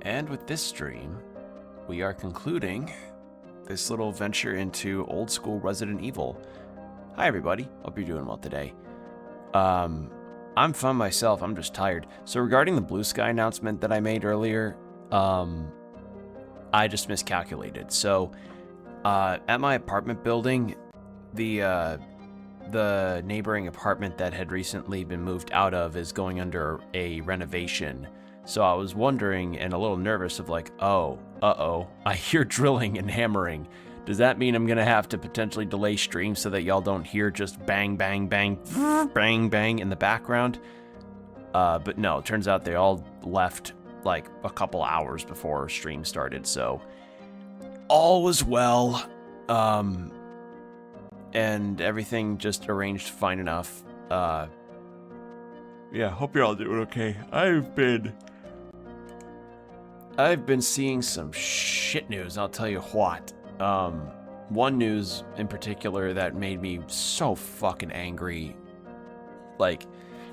And with this stream, we are concluding this little venture into old school Resident Evil. Hi everybody, hope you're doing well today. I'm fine myself, I'm just tired. So regarding the blue sky announcement that I made earlier, I just miscalculated. So at my apartment building, the neighboring apartment that had recently been moved out of is going under a renovation. So I was wondering and a little nervous of like, I hear drilling and hammering. Does that mean I'm gonna have to potentially delay stream so that y'all don't hear just bang, bang, bang, bang, bang in the background? But no, it turns out they all left like a couple hours before stream started, so all was well. And everything just arranged fine enough. Yeah, hope you're all doing okay. I've been seeing some shit news, I'll tell you what. One news in particular that made me so fucking angry. Like,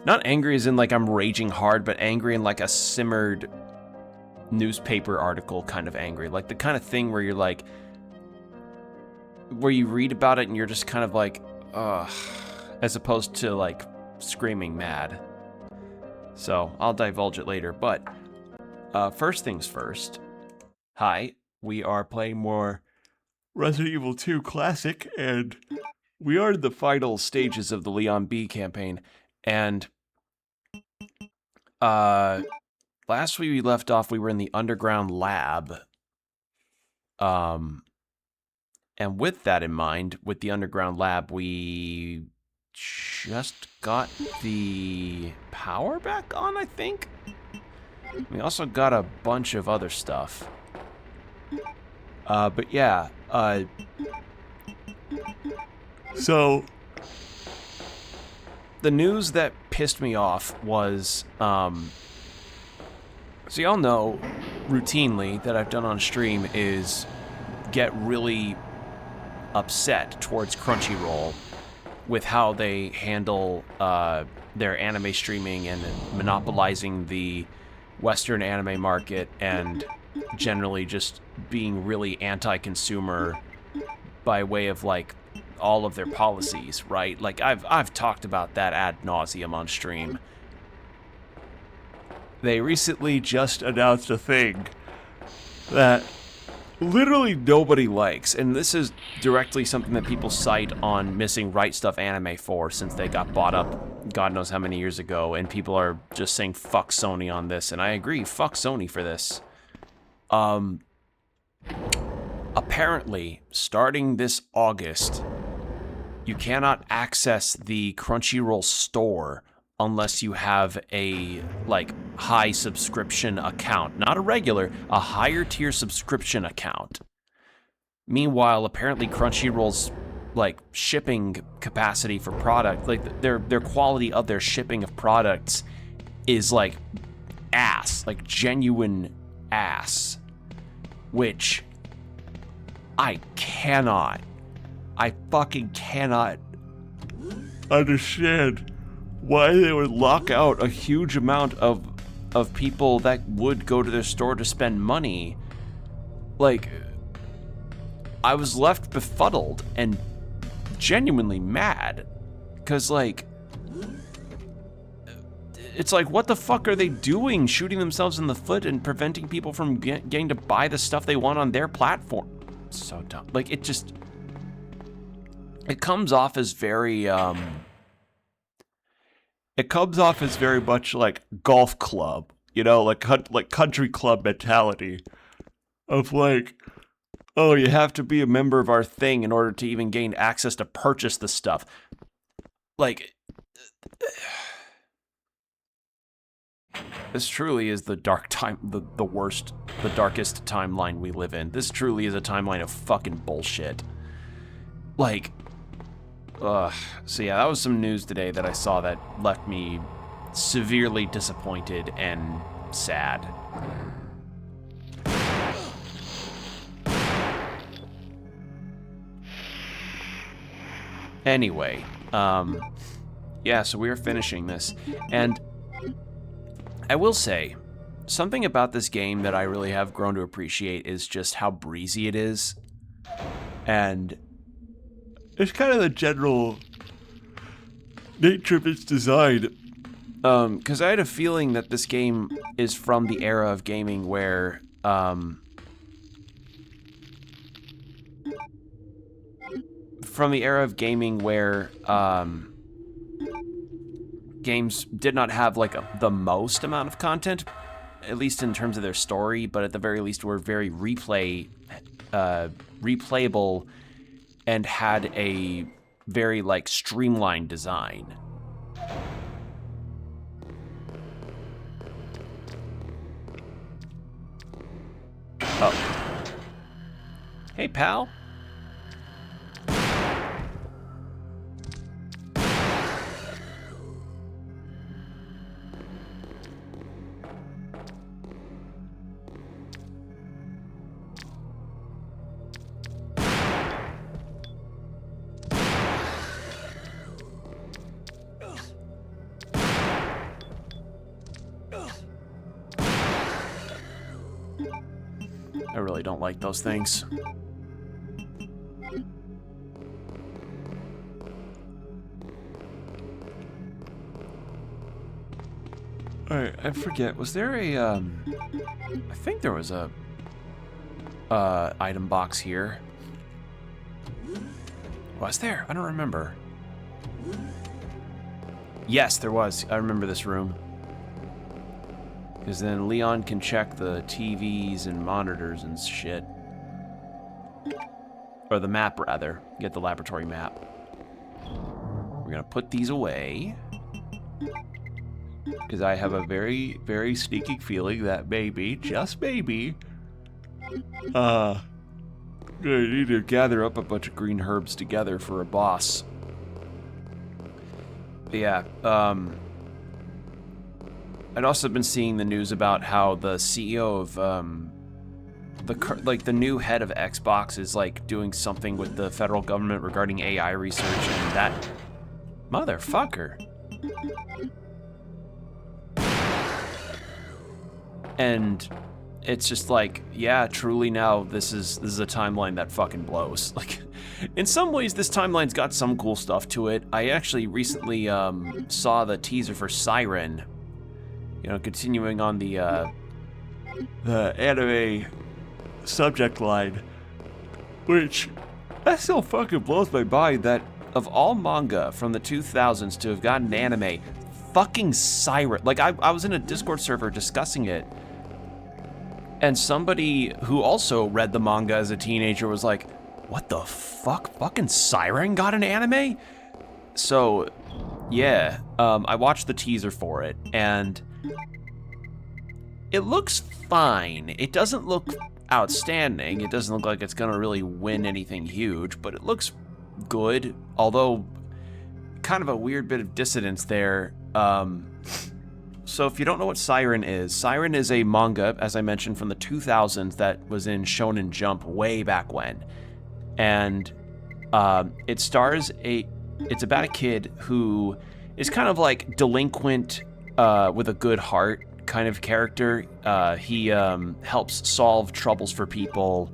not angry as in like I'm raging hard, but angry in like a simmered newspaper article kind of angry. Like the kind of thing where you're like, where you read about it and you're just kind of like, ugh, as opposed to like screaming mad. So I'll divulge it later, but first things first. Hi, we are playing more Resident Evil 2 Classic, and we are in the final stages of the Leon B campaign. And last week we left off, we were in the underground lab. And with that in mind, with the underground lab, we just got the power back on, I think? We also got a bunch of other stuff. But yeah, so the news that pissed me off was, so y'all know, routinely, that I've done on stream is get really upset towards Crunchyroll with how they handle their anime streaming and monopolizing the Western anime market and generally just being really anti-consumer by way of like all of their policies, right? Like I've talked about that ad nauseum on stream. They recently just announced a thing that literally nobody likes, and this is directly something that people cite on Missing Right Stuff Anime for, since they got bought up God knows how many years ago, and people are just saying fuck Sony on this, and I agree, fuck Sony for this. Apparently, starting this August, you cannot access the Crunchyroll store unless you have a, like, high subscription account. Not a regular, a higher tier subscription account. Meanwhile, apparently Crunchyroll's, like, shipping capacity for product, like, their quality of their shipping of products is, like, ass. Like, genuine ass. Which I fucking cannot understand why they would lock out a huge amount of people that would go to their store to spend money. Like, I was left befuddled and genuinely mad, because like, it's like, what the fuck are they doing, shooting themselves in the foot and preventing people from getting to buy the stuff they want on their platform? So dumb. Like, it comes off as very it comes off as very much like golf club, you know, like country club mentality of like, oh, you have to be a member of our thing in order to even gain access to purchase the stuff. Like, this truly is the dark time, the worst, the darkest timeline we live in. This truly is a timeline of fucking bullshit. Like, so yeah, that was some news today that I saw that left me severely disappointed and sad. Anyway, yeah, so we are finishing this, and I will say, something about this game that I really have grown to appreciate is just how breezy it is. And it's kind of the general nature of its design. Because I had a feeling that this game is from the era of gaming where, games did not have, like, the most amount of content, at least in terms of their story, but at the very least were very replayable and had a very, like, streamlined design. Oh. Hey, pal. I really don't like those things. Alright, I forget. Was there a, I think there was a, item box here. Was there? I don't remember. Yes, there was. I remember this room. Because then Leon can check the TVs and monitors and shit. Or the map, rather. Get the laboratory map. We're gonna put these away. Because I have a very, very sneaky feeling that maybe, just maybe, I need to gather up a bunch of green herbs together for a boss. But yeah, I'd also been seeing the news about how the CEO of, the new head of Xbox is, like, doing something with the federal government regarding AI research, and that motherfucker. And it's just like, yeah, truly now this is a timeline that fucking blows. Like, in some ways, this timeline's got some cool stuff to it. I actually recently saw the teaser for Siren. You know, continuing on the anime subject line, which that still fucking blows my mind that of all manga from the 2000s to have gotten anime, fucking Siren. Like, I was in a Discord server discussing it, and somebody who also read the manga as a teenager was like, what the fuck? Fucking Siren got an anime? So, yeah, I watched the teaser for it, and it looks fine. It doesn't look outstanding. It doesn't look like it's gonna really win anything huge, but it looks good, although kind of a weird bit of dissonance there. So if you don't know what Siren is a manga, as I mentioned, from the 2000s that was in Shonen Jump way back when. And it's about a kid who is kind of like delinquent with a good heart kind of character. He helps solve troubles for people,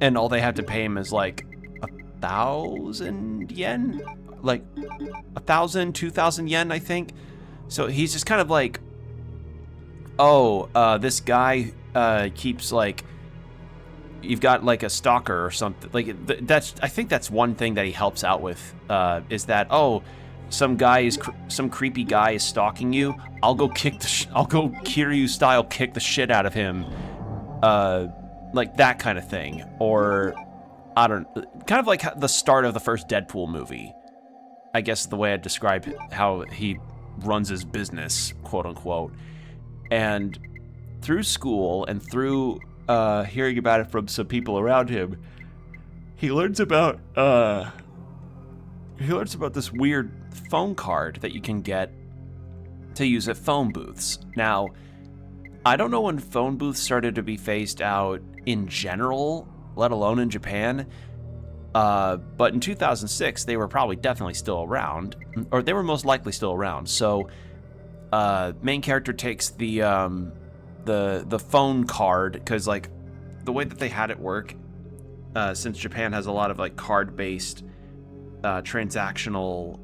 and all they have to pay him is like 1,000 yen? Like 1,000, 2,000 yen, I think. So he's just kind of like, this guy keeps, like, you've got like a stalker or something. Like, I think that's one thing that he helps out with, is that, some creepy guy is stalking you. I'll go Kiryu style kick the shit out of him, like that kind of thing. Or kind of like the start of the first Deadpool movie, I guess is the way I'd describe how he runs his business, quote unquote. And through school and through hearing about it from some people around him, he learns about this weird phone card that you can get to use at phone booths. Now, I don't know when phone booths started to be phased out in general, let alone in Japan. But in 2006, they were probably definitely still around, or they were most likely still around. So, main character takes the the phone card, because like the way that they had it work, since Japan has a lot of like card-based transactional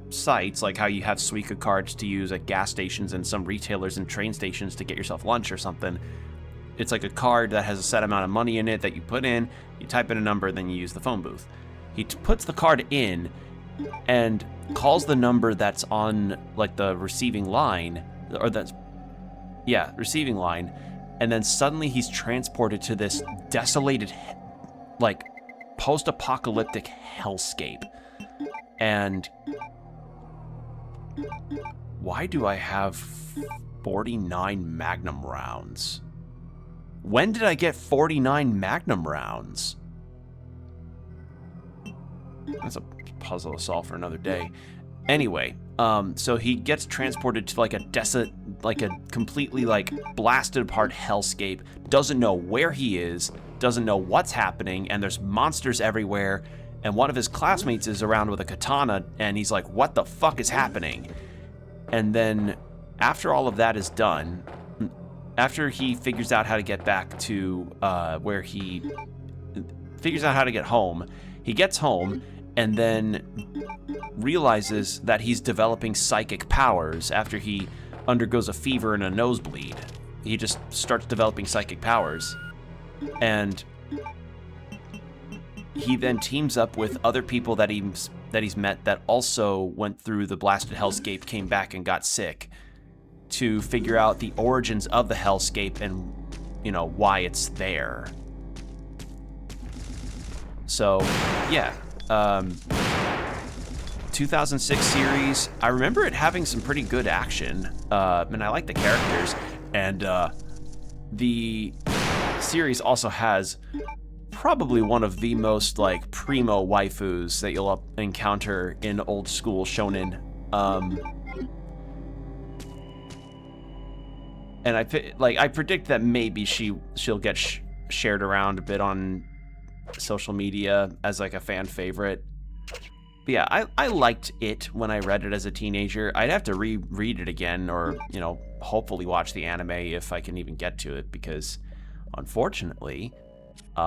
sites, like how you have Suica cards to use at gas stations and some retailers and train stations to get yourself lunch or something. It's like a card that has a set amount of money in it that you put in, you type in a number, then you use the phone booth. He puts the card in and calls the number that's on like the receiving line, or that's, yeah, receiving line, and then suddenly he's transported to this desolated, like, post-apocalyptic hellscape. And why do I have 49 Magnum rounds? When did I get 49 Magnum rounds? That's a puzzle to solve for another day. Anyway, so he gets transported to like a completely like blasted apart hellscape, doesn't know where he is, doesn't know what's happening, and there's monsters everywhere, and one of his classmates is around with a katana, and he's like, what the fuck is happening? And then after all of that is done, after he figures out how to get back to where he figures out how to get home, he gets home and then realizes that he's developing psychic powers after he undergoes a fever and a nosebleed. He just starts developing psychic powers. And he then teams up with other people that he's met that also went through the blasted hellscape, came back and got sick, to figure out the origins of the hellscape and, you know, why it's there. So, yeah. 2006 series. I remember it having some pretty good action, and I like the characters. And the series also has probably one of the most like primo waifus that you'll encounter in old school shonen. And I predict that maybe she'll get shared around a bit on social media as like a fan favorite. But yeah, I liked it when I read it as a teenager. I'd have to reread it again, or, you know, hopefully watch the anime if I can even get to it, because unfortunately, you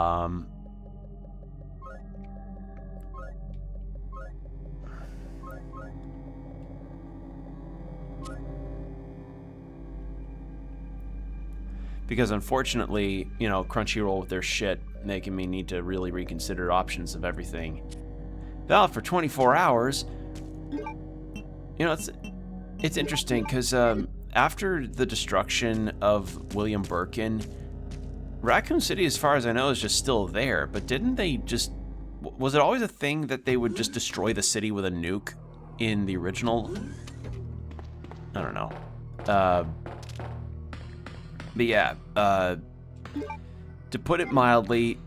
know, Crunchyroll with their shit making me need to really reconsider options of everything. Valid for 24 hours. You know, it's interesting because after the destruction of William Birkin, Raccoon City, as far as I know, is just still there. But didn't they just... Was it always a thing that they would just destroy the city with a nuke in the original? I don't know. But yeah, to put it mildly,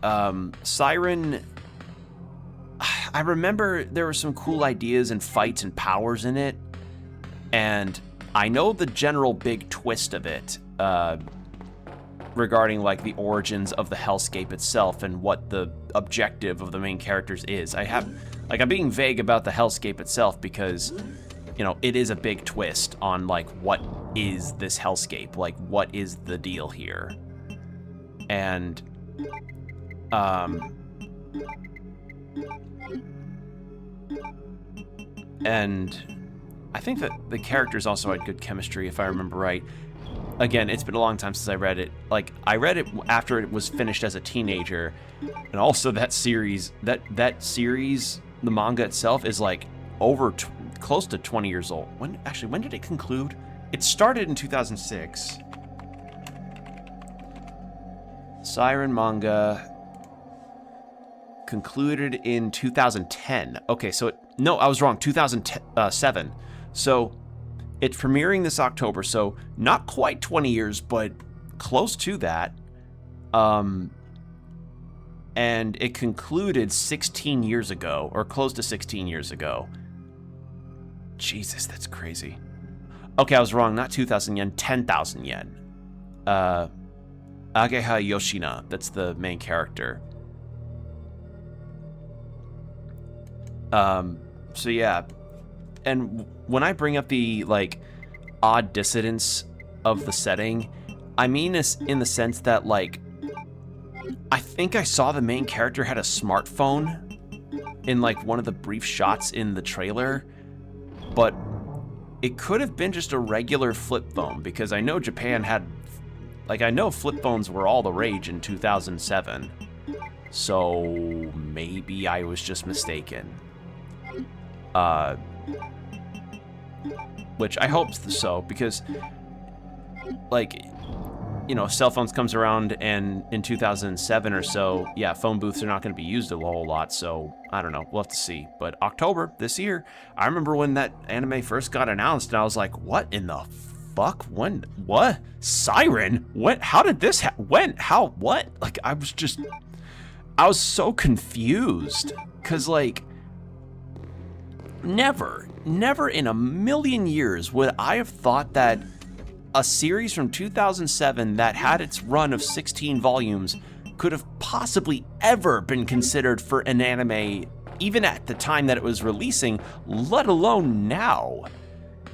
Siren... I remember there were some cool ideas and fights and powers in it, and I know the general big twist of it, regarding like the origins of the hellscape itself and what the objective of the main characters is. I'm being vague about the hellscape itself because, you know, it is a big twist on like what is this hellscape, like what is the deal here. And I think that the characters also had good chemistry, if I remember right. Again, it's been a long time since I read it. Like, I read it after it was finished as a teenager, and also that series, the manga itself is like close to 20 years old. When did it conclude? It started in 2006. Siren manga concluded in 2010. Okay, so no, I was wrong. 2007. So it's premiering this October. So not quite 20 years, but close to that. And it concluded 16 years ago, or close to 16 years ago. Jesus, that's crazy. Okay, I was wrong. Not 2,000 yen, 10,000 yen. Ageha Yoshina, that's the main character. So yeah, and when I bring up the like odd dissidence of the setting. I mean this in the sense that, like, I think I saw the main character had a smartphone in, like, one of the brief shots in the trailer, but it could have been just a regular flip phone, because I know Japan had, like, I know flip phones were all the rage in 2007, so maybe I was just mistaken. Which I hope so, because, like, you know, cell phones comes around, and in 2007 or so, yeah, phone booths are not going to be used a whole lot, so I don't know, we'll have to see. But October this year, I remember when that anime first got announced, and I was like, what in the fuck? When? What? Siren? What? How did this when? How? What? Like, I was so confused, because, like, never in a million years would I have thought that a series from 2007 that had its run of 16 volumes could have possibly ever been considered for an anime, even at the time that it was releasing, let alone now.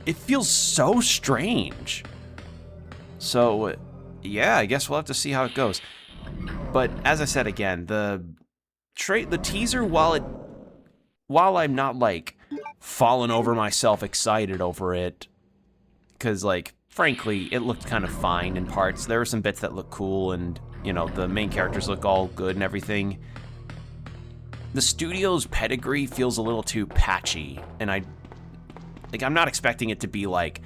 It feels so strange. So, yeah, I guess we'll have to see how it goes. But as I said again, the teaser, while I'm not, like, falling over myself excited over it, because, like, frankly, it looked kind of fine in parts. There were some bits that look cool, and, you know, the main characters look all good and everything. The studio's pedigree feels a little too patchy, and I'm not expecting it to be like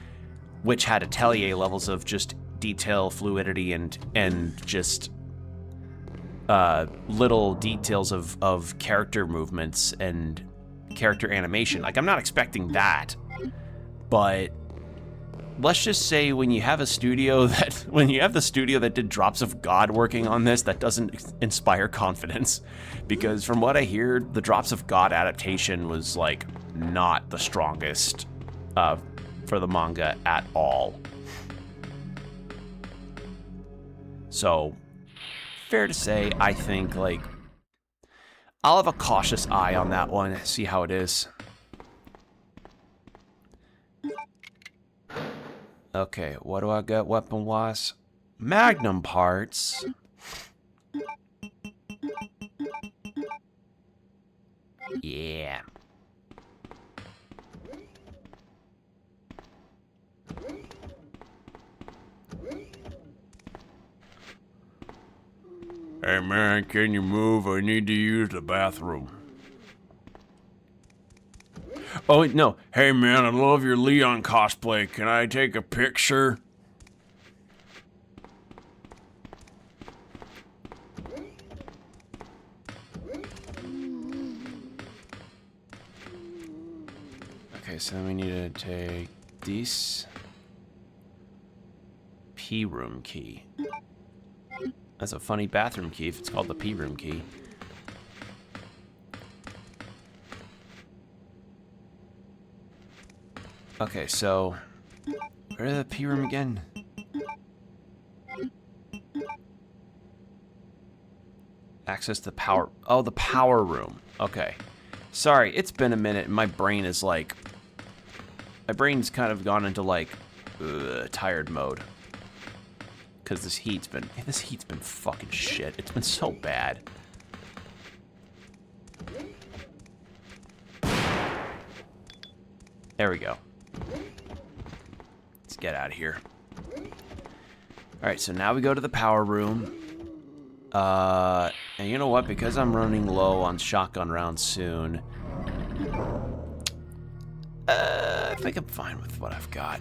Witch Hat Atelier levels of just detail, fluidity, and just little details of character movements and character animation. Like, I'm not expecting that, but let's just say when you have the studio that did Drops of God working on this, that doesn't inspire confidence, because from what I hear, the Drops of God adaptation was, like, not the strongest for the manga at all. So, fair to say, I think, like, I'll have a cautious eye on that one, see how it is. Okay, what do I got weapon-wise? Magnum parts. Yeah. Hey man, can you move? I need to use the bathroom. Oh, no. Hey man, I love your Leon cosplay. Can I take a picture? Okay, so we need to take this P-room key. That's a funny bathroom key if it's called the P-room key. Okay, so where's the P-room again? Access the power. Oh, the power room. Okay. Sorry, it's been a minute and my brain is like... My brain's kind of gone into, like, tired mode. Because this heat's been fucking shit. It's been so bad. There we go. Let's get out of here. Alright, so now we go to the power room. And you know what? Because I'm running low on shotgun rounds soon, I think I'm fine with what I've got.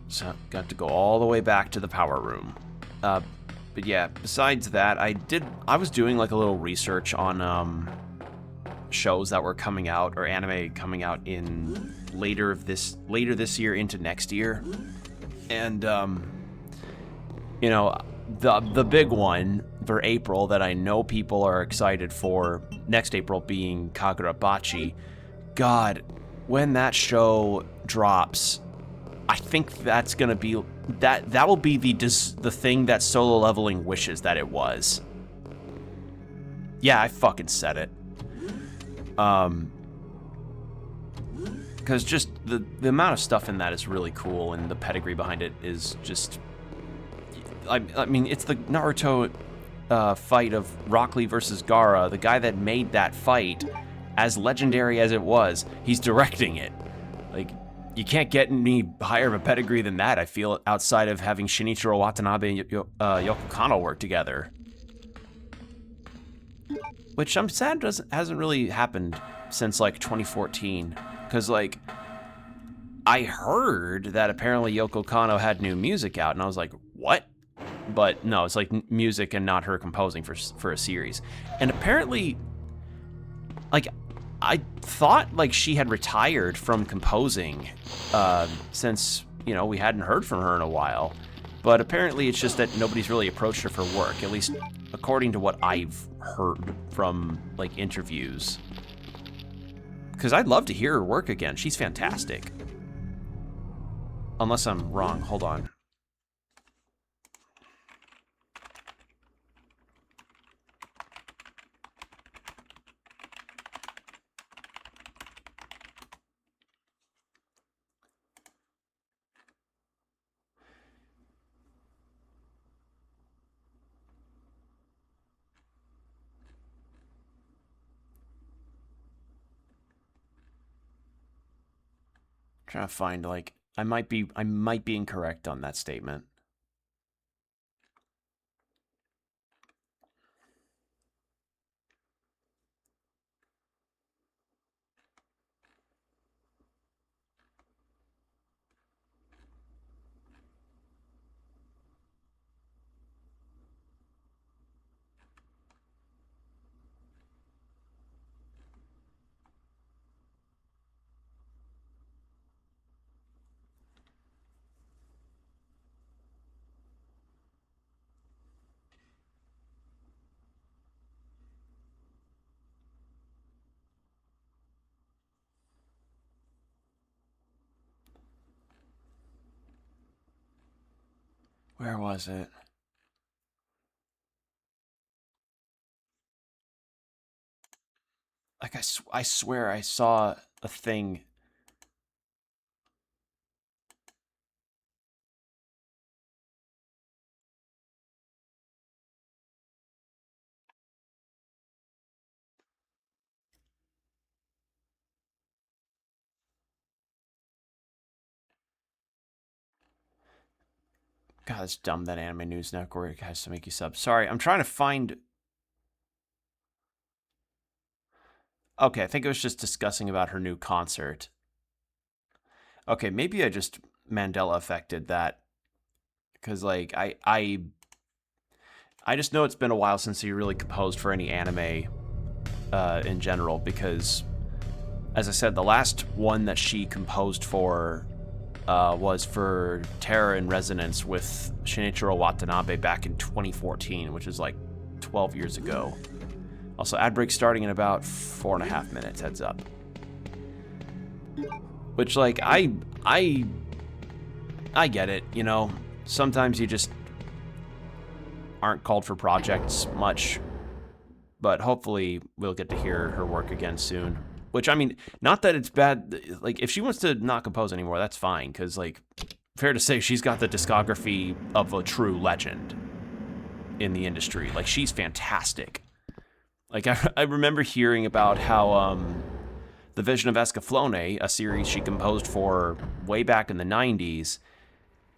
So, got to go all the way back to the power room. But yeah, besides that, I was doing like a little research on shows that were coming out, or anime coming out in later this year into next year. And you know, the big one for April that I know people are excited for, next April being Kagurabachi. God, when that show drops, I think that's gonna be that will be the thing that Solo Leveling wishes that it was. Yeah, I fucking said it. because just the amount of stuff in that is really cool, and the pedigree behind it is just... I mean, it's the Naruto fight of Rock Lee versus Gaara. The guy that made that fight, as legendary as it was, he's directing it. Like, you can't get any higher of a pedigree than that, I feel, outside of having Shinichiro Watanabe and Yoko Kanno work together. Which I'm sad hasn't really happened since, like, 2014. Because, like, I heard that apparently Yoko Kanno had new music out, and I was like, what? But no, it's like music and not her composing for a series. And apparently, like, I thought like she had retired from composing since, you know, we hadn't heard from her in a while. But apparently it's just that nobody's really approached her for work, at least according to what I've heard from, like, interviews. Because I'd love to hear her work again. She's fantastic. Unless I'm wrong. Hold on. Trying to find, like, I might be incorrect on that statement. Where was it? Like, I swear I saw a thing. God, it's dumb that Anime News Network has to make you sub. Sorry, I'm trying to find... Okay, I think it was just discussing about her new concert. Okay, maybe I just Mandela affected that. Because, like, I just know it's been a while since he really composed for any anime in general. Because, as I said, the last one that she composed for was for Terror in Resonance with Shinichiro Watanabe back in 2014, which is like 12 years ago. Also, ad break starting in about 4.5 minutes, heads up. Which, like, I get it, you know? Sometimes you just aren't called for projects much, but hopefully we'll get to hear her work again soon. Which, I mean, not that it's bad. Like, if she wants to not compose anymore, that's fine. Because, like, fair to say, she's got the discography of a true legend in the industry. Like, she's fantastic. Like, I remember hearing about how The Vision of Escaflowne, a series she composed for way back in the 90s,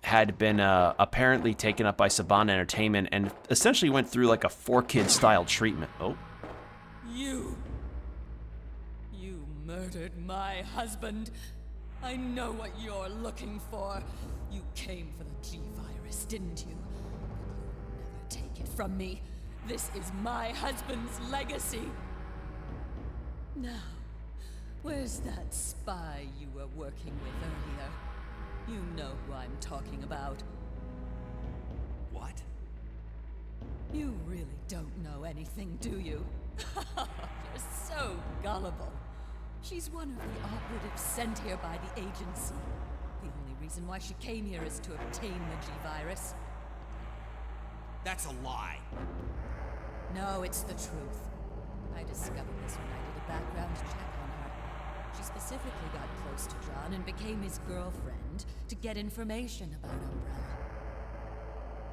had been apparently taken up by Saban Entertainment and essentially went through, like, a 4-Kid style treatment. Oh. You murdered my husband. I know what you're looking for. You came for the G-Virus, didn't you? But you'll never take it from me. This is my husband's legacy. Now, where's that spy you were working with earlier? You know who I'm talking about. What? You really don't know anything, do you? You're so gullible. She's one of the operatives sent here by the agency. The only reason why she came here is to obtain the G-Virus. That's a lie. No, it's the truth. I discovered this when I did a background check on her. She specifically got close to John and became his girlfriend to get information about Umbrella.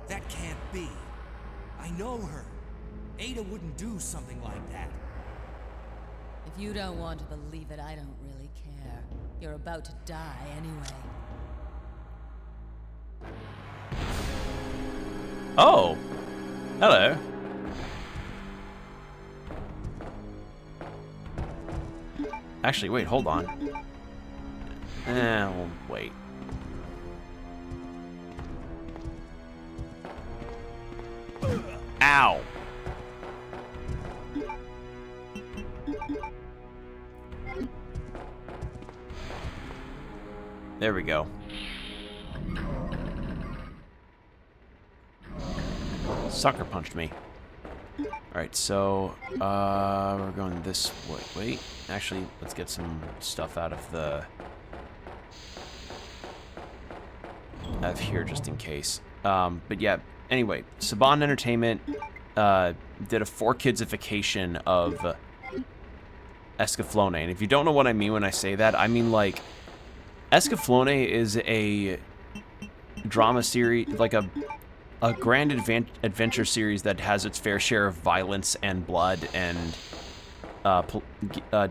That can't be. I know her. Ada wouldn't do something like that. If you don't want to believe it, I don't really care. You're about to die anyway. Oh. Hello. Actually, wait, hold on. We'll wait. Ow. There we go. Sucker punched me. Alright, so, we're going this way. Wait, actually, let's get some stuff out of the... out of here, just in case. But yeah, anyway, Saban Entertainment, did a 4-kidsification of Escaflowne. And if you don't know what I mean when I say that, I mean, like, Escaflowne is a drama series, like a grand adventure series that has its fair share of violence and blood and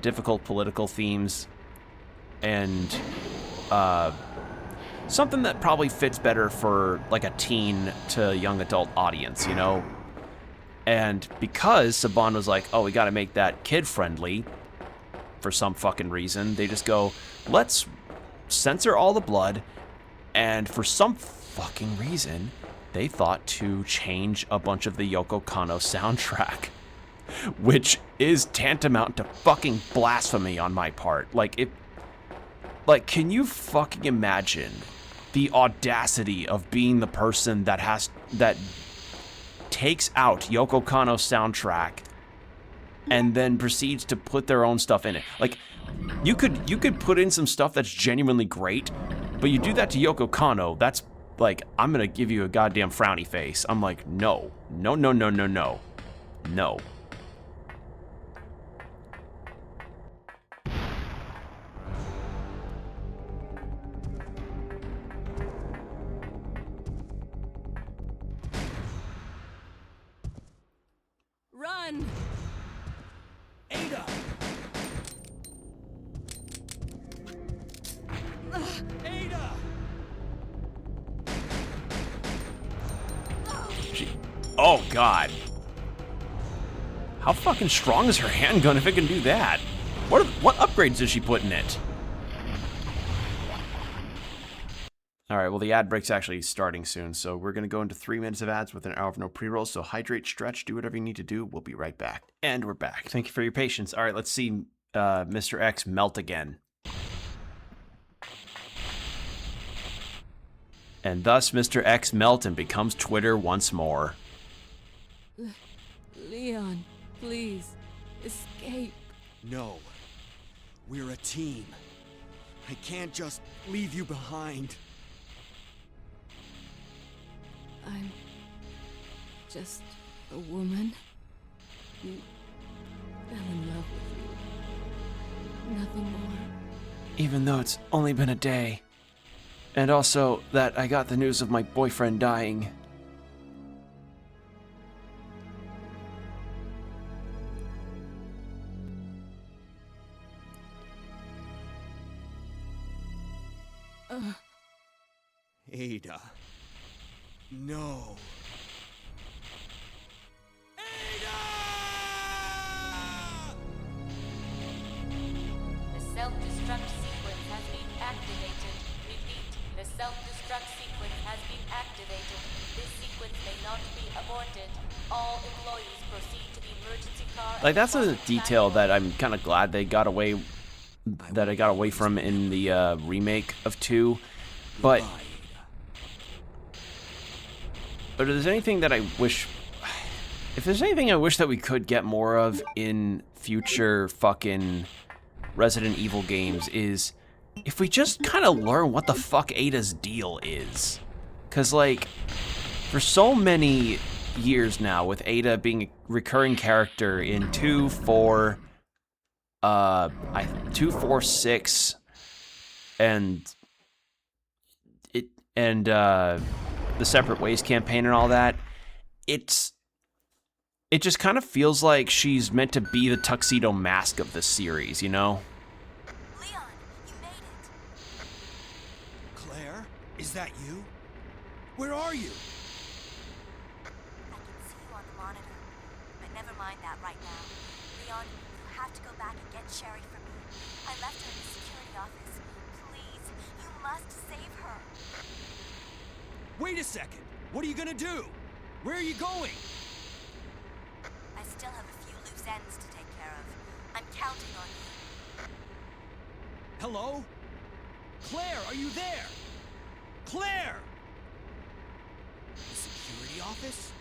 difficult political themes and something that probably fits better for like a teen to young adult audience, you know? And because Saban was like, oh, we gotta make that kid-friendly for some fucking reason, they just go, let's censor all the blood, and for some fucking reason, they thought to change a bunch of the Yoko Kanno soundtrack, which is tantamount to fucking blasphemy on my part. Like, can you fucking imagine the audacity of being the person that takes out Yoko Kanno's soundtrack and then proceeds to put their own stuff in it? Like, you could put in some stuff that's genuinely great, but you do that to Yoko Kanno, that's like, I'm gonna give you a goddamn frowny face. I'm like, no. No, no, no, no, no. No. Run! Ada! Ada! Oh, God. How fucking strong is her handgun if it can do that? What upgrades does she put in it? Alright, well, the ad break's actually starting soon, so we're going to go into 3 minutes of ads with an hour of no pre-rolls, so hydrate, stretch, do whatever you need to do. We'll be right back. And we're back. Thank you for your patience. Alright, let's see Mr. X melt again. And thus, Mr. X melt and becomes Twitter once more. Leon, please, escape. No. We're a team. I can't just leave you behind. I'm just a woman who fell in love with you. Nothing more. Even though it's only been a day. And also that I got the news of my boyfriend dying. Ada. No. The self-destruct sequence has been activated. Repeat, the self-destruct sequence has been activated. This sequence may not be aborted. All employees proceed to the emergency car. Like, that's a detail that I'm kind of glad they got away, that I got away from in the remake of 2. But if there's anything that I wish, if there's anything I wish that we could get more of in future fucking Resident Evil games, is if we just kind of learn what the fuck Ada's deal is. Because, like, for so many years now, with Ada being a recurring character in 2, 4, 246 and the Separate Ways campaign and all that, it just kind of feels like she's meant to be the Tuxedo Mask of the series, you know? Leon, you made it. Claire, is that you? Where are you? I can see you on the monitor, but never mind that right now. Leon, you have to go back and get Sherry for me. I left her in the security office. Please, you must save her. Wait a second. What are you gonna do? Where are you going? I still have a few loose ends to take care of. I'm counting on you. Hello? Claire, are you there? Claire! The security office?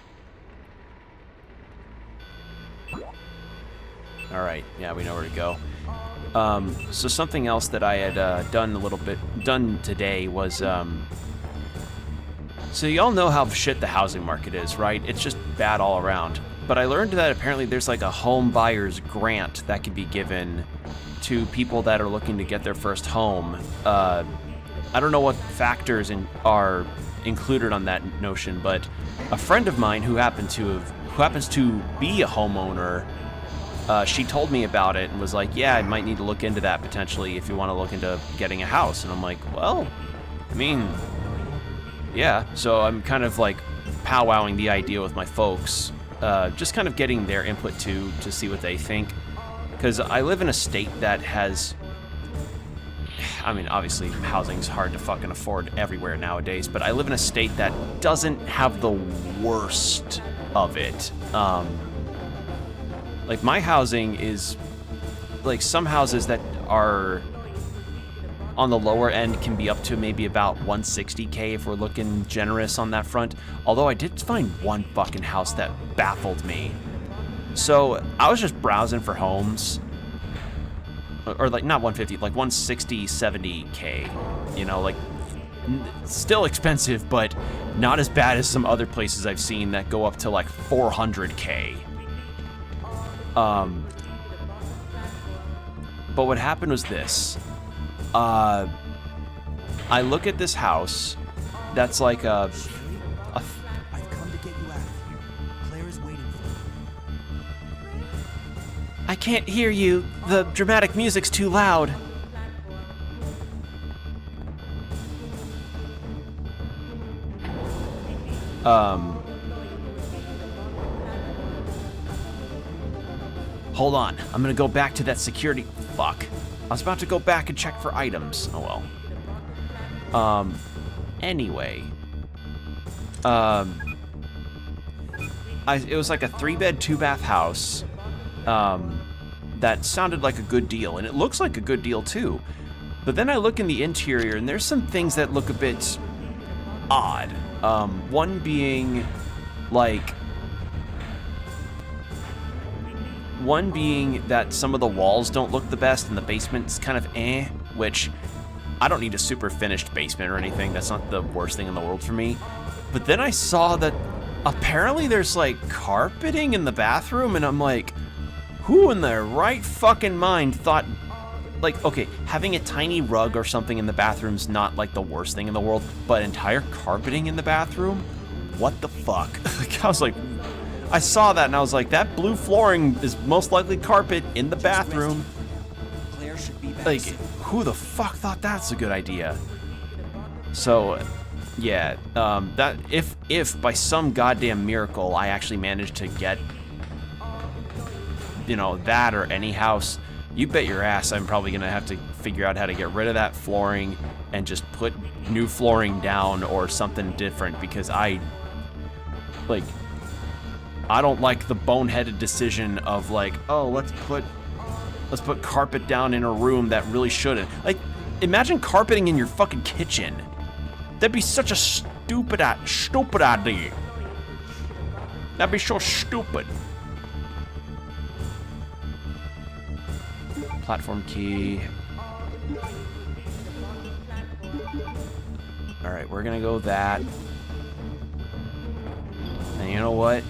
All right, yeah, we know where to go. So something else that I had done today was, so y'all know how shit the housing market is, right? It's just bad all around. But I learned that apparently there's like a home buyer's grant that can be given to people that are looking to get their first home. I don't know what factors are included on that notion, but a friend of mine who happens to be a homeowner, she told me about it and was like, yeah, I might need to look into that potentially if you want to look into getting a house. And I'm like, well, I mean, yeah. So I'm kind of like powwowing the idea with my folks, just kind of getting their input to see what they think. Because I live in a state that has, I mean, obviously housing's hard to fucking afford everywhere nowadays, but I live in a state that doesn't have the worst of it. Like my housing is, like some houses that are on the lower end can be up to maybe about 160K if we're looking generous on that front. Although I did find one fucking house that baffled me. So I was just browsing for homes, or like not 150, like 160, 70K, you know, like still expensive, but not as bad as some other places I've seen that go up to like 400K. But what happened was this. I look at this house that's like I've come to get you out of here. Claire is waiting for you. I can't hear you. The dramatic music's too loud. Hold on. I'm gonna go back to that security. Fuck. I was about to go back and check for items. Oh well. Anyway. It was like a 3-bed, 2-bath house. That sounded like a good deal, and it looks like a good deal too. But then I look in the interior, and there's some things that look a bit odd. One being that some of the walls don't look the best, and the basement's kind of which I don't need a super finished basement or anything. That's not the worst thing in the world for me. But then I saw that apparently there's like carpeting in the bathroom, and I'm like, who in their right fucking mind thought, like, okay, having a tiny rug or something in the bathroom's not like the worst thing in the world, but entire carpeting in the bathroom? What the fuck? Like, I was like, I saw that and I was like, that blue flooring is most likely carpet in the bathroom. Claire should be back Like, soon. who the fuck thought that's a good idea? So, yeah, that if by some goddamn miracle I actually managed to get, you know, that or any house, you bet your ass I'm probably gonna have to figure out how to get rid of that flooring and just put new flooring down or something different, because I don't like the boneheaded decision of like, oh, let's put carpet down in a room that really shouldn't. Like, imagine carpeting in your fucking kitchen. That'd be such a stupid idea. That'd be so stupid. Platform key. All right, we're gonna go that. And you know what?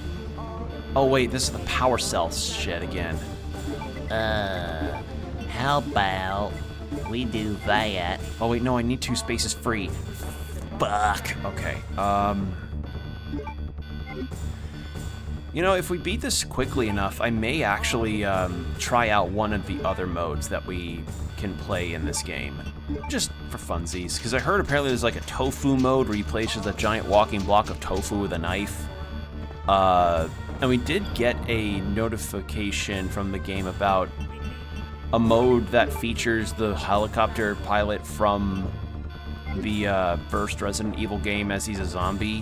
Oh wait, this is the power cell shit again. How about we do that? Oh wait, no, I need 2 spaces free. Fuck. Okay, you know, if we beat this quickly enough, I may actually try out one of the other modes that we can play in this game. Just for funsies, because I heard apparently there's like a tofu mode where you play as a giant walking block of tofu with a knife. And we did get a notification from the game about a mode that features the helicopter pilot from the first Resident Evil game as he's a zombie,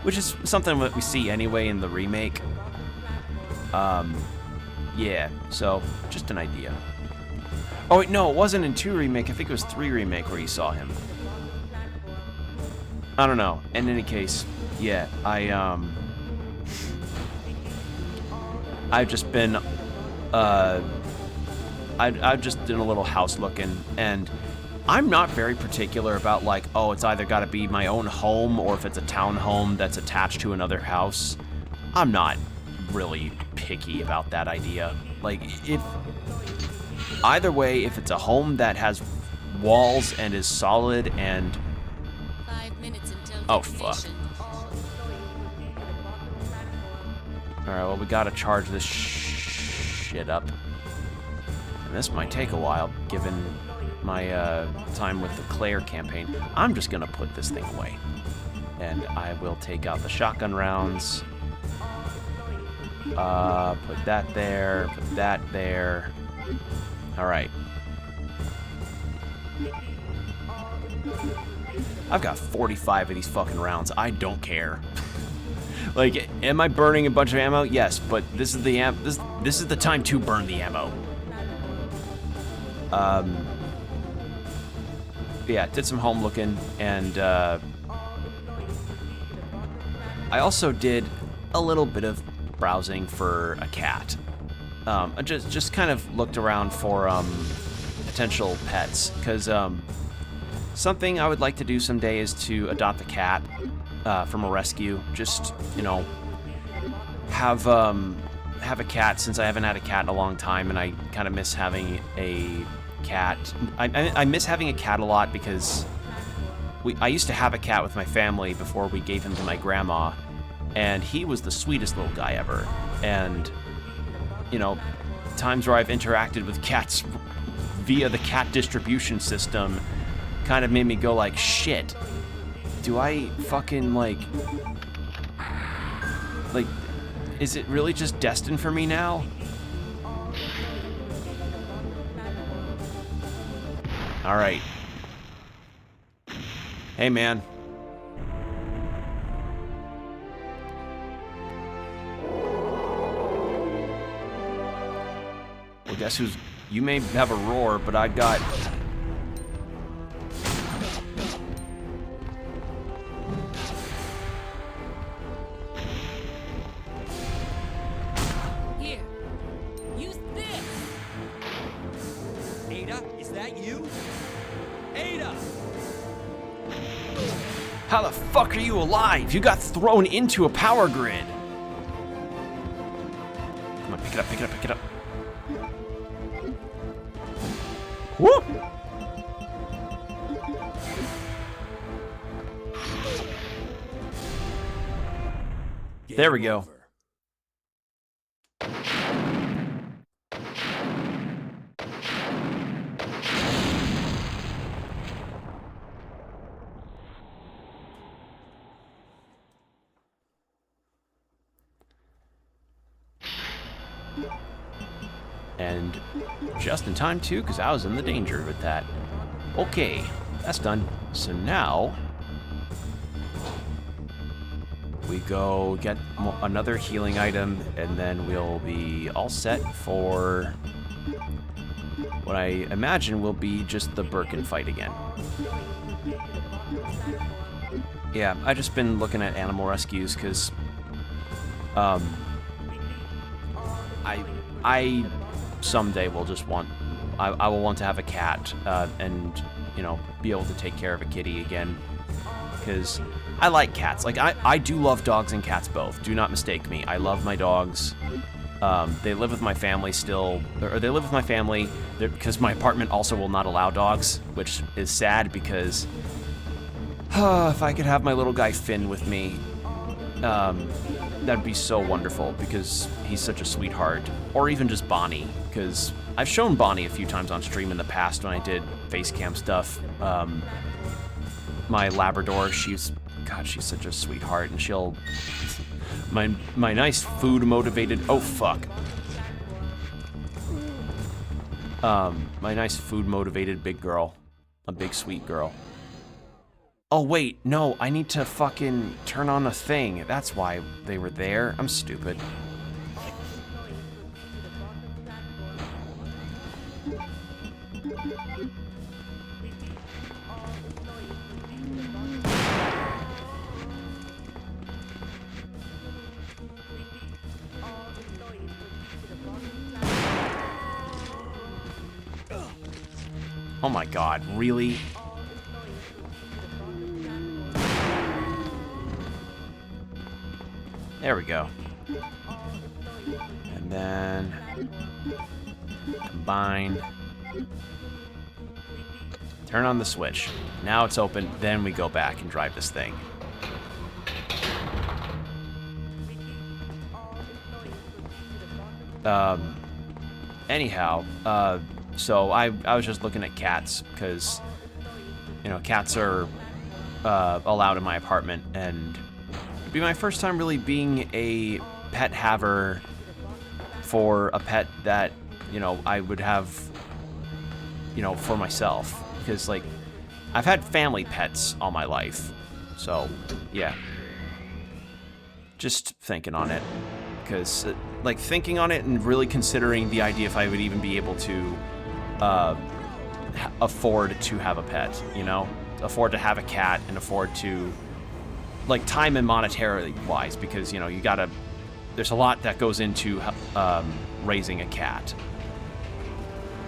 which is something that we see anyway in the remake. Yeah, so just an idea. Oh wait, no, it wasn't in 2 remake, I think it was 3 remake where you saw him. I don't know, in any case, yeah, I've just been, I've just done a little house looking, and I'm not very particular about like, oh, it's either got to be my own home or if it's a townhome that's attached to another house. I'm not really picky about that idea. Like, if either way, if it's a home that has walls and is solid and 5 minutes until oh fuck. All right, well we gotta charge this shit up, and this might take a while given my time with the Claire campaign. I'm just gonna put this thing away, and I will take out the shotgun rounds. Put that there, put that there. All right. I've got 45 of these fucking rounds. I don't care. Like, am I burning a bunch of ammo? Yes, but this is the this is the time to burn the ammo. Yeah, did some home looking, and I also did a little bit of browsing for a cat. I just kind of looked around for potential pets, because something I would like to do someday is to adopt a cat from a rescue. Just, you know, have a cat, since I haven't had a cat in a long time, and I kind of miss having a cat. I miss having a cat a lot because I used to have a cat with my family before we gave him to my grandma, and he was the sweetest little guy ever. And, you know, times where I've interacted with cats via the cat distribution system kind of made me go like, shit, do I fucking like, is it really just destined for me now? All right. Hey, man. Well, guess who's... You may have a roar, but I got... Here, use this. Ada, is that you? Ada! How the fuck are you alive? You got thrown into a power grid. Come on, pick it up, pick it up, pick it up. Woo! There we go. And just in time too, because I was in the danger with that. Okay, that's done. So now we go get another healing item, and then we'll be all set for what I imagine will be just the Birkin fight again. Yeah, I've just been looking at animal rescues because I someday will just want, I will want to have a cat and, you know, be able to take care of a kitty again, because I like cats. Like, I do love dogs and cats both. Do not mistake me. I love my dogs. They live with my family still, or they live with my family because my apartment also will not allow dogs, which is sad because if I could have my little guy Finn with me, that'd be so wonderful because he's such a sweetheart. Or even just Bonnie, because I've shown Bonnie a few times on stream in the past when I did face cam stuff. My Labrador, she's such a sweetheart, and she'll... My nice food-motivated... Oh, fuck. My nice food-motivated big girl. A big, sweet girl. Oh, wait, no, I need to fucking turn on a thing. That's why they were there. I'm stupid. Oh my god, really? There we go. And then combine. Turn on the switch. Now it's open, then we go back and drive this thing. Anyhow, so I was just looking at cats because, you know, cats are allowed in my apartment, and it'd be my first time really being a pet haver for a pet that, you know, I would have, you know, for myself. Because, like, I've had family pets all my life. So, yeah. Just thinking on it. Because, like, thinking on it and really considering the idea if I would even be able to afford to have a pet, you know? Afford to have a cat and afford to, like, time and monetarily wise, because, you know, you gotta, there's a lot that goes into raising a cat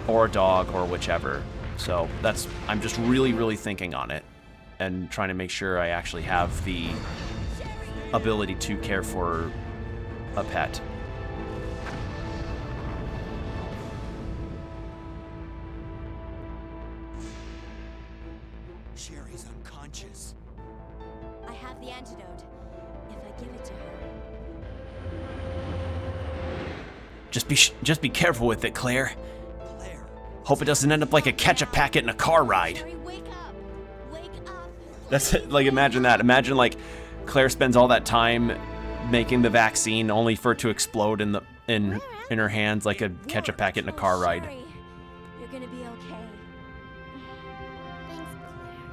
or a dog or whichever. So that's, I'm just really, really thinking on it and trying to make sure I actually have the ability to care for a pet. Sherry's unconscious. I have the antidote. If I give it to her. Just be careful with it, Claire. Claire. Hope it doesn't end up like a ketchup packet in a car ride. Sherry, wake up! Wake up! That's it. Like, imagine that. Imagine, like, Claire spends all that time making the vaccine only for it to explode in her hands like a ketchup packet in a car ride. Sherry, you're gonna be okay. Thanks, Claire.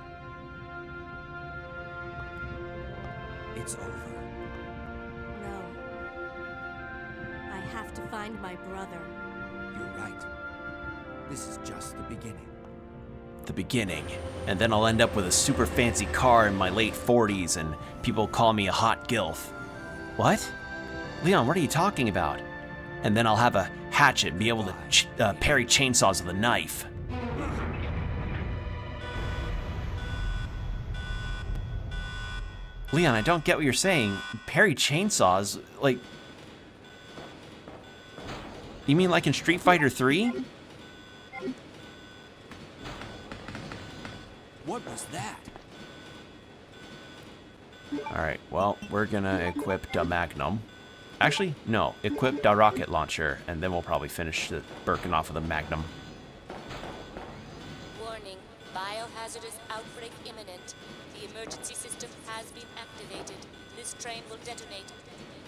It's over. No. I have to find my brother. You're right. This is just the beginning. The beginning. And then I'll end up with a super fancy car in my late 40s and people call me a hot gilf. What? Leon, what are you talking about? And then I'll have a hatchet and be able to parry chainsaws with a knife. Leon, I don't get what you're saying. Parry chainsaws? Like... You mean like in Street Fighter 3? What was that? Alright, well, we're gonna equip the Magnum. Actually, no, equip the rocket launcher, and then we'll probably finish the Birkin off of the Magnum. Warning, biohazardous outbreak imminent. The emergency system has been activated. This train will detonate.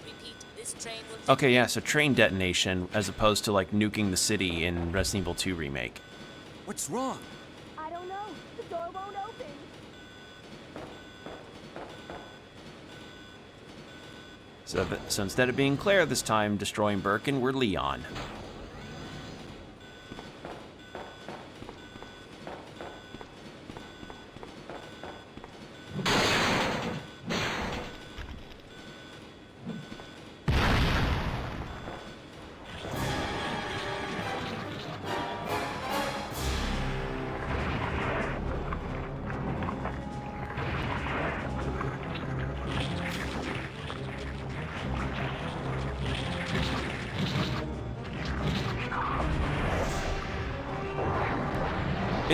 Repeat, this train will detonate. Okay, yeah, so train detonation, as opposed to, like, nuking the city in Resident Evil 2 Remake. What's wrong? I don't know. The door won't open. So instead of being Claire this time destroying Birkin, we're Leon.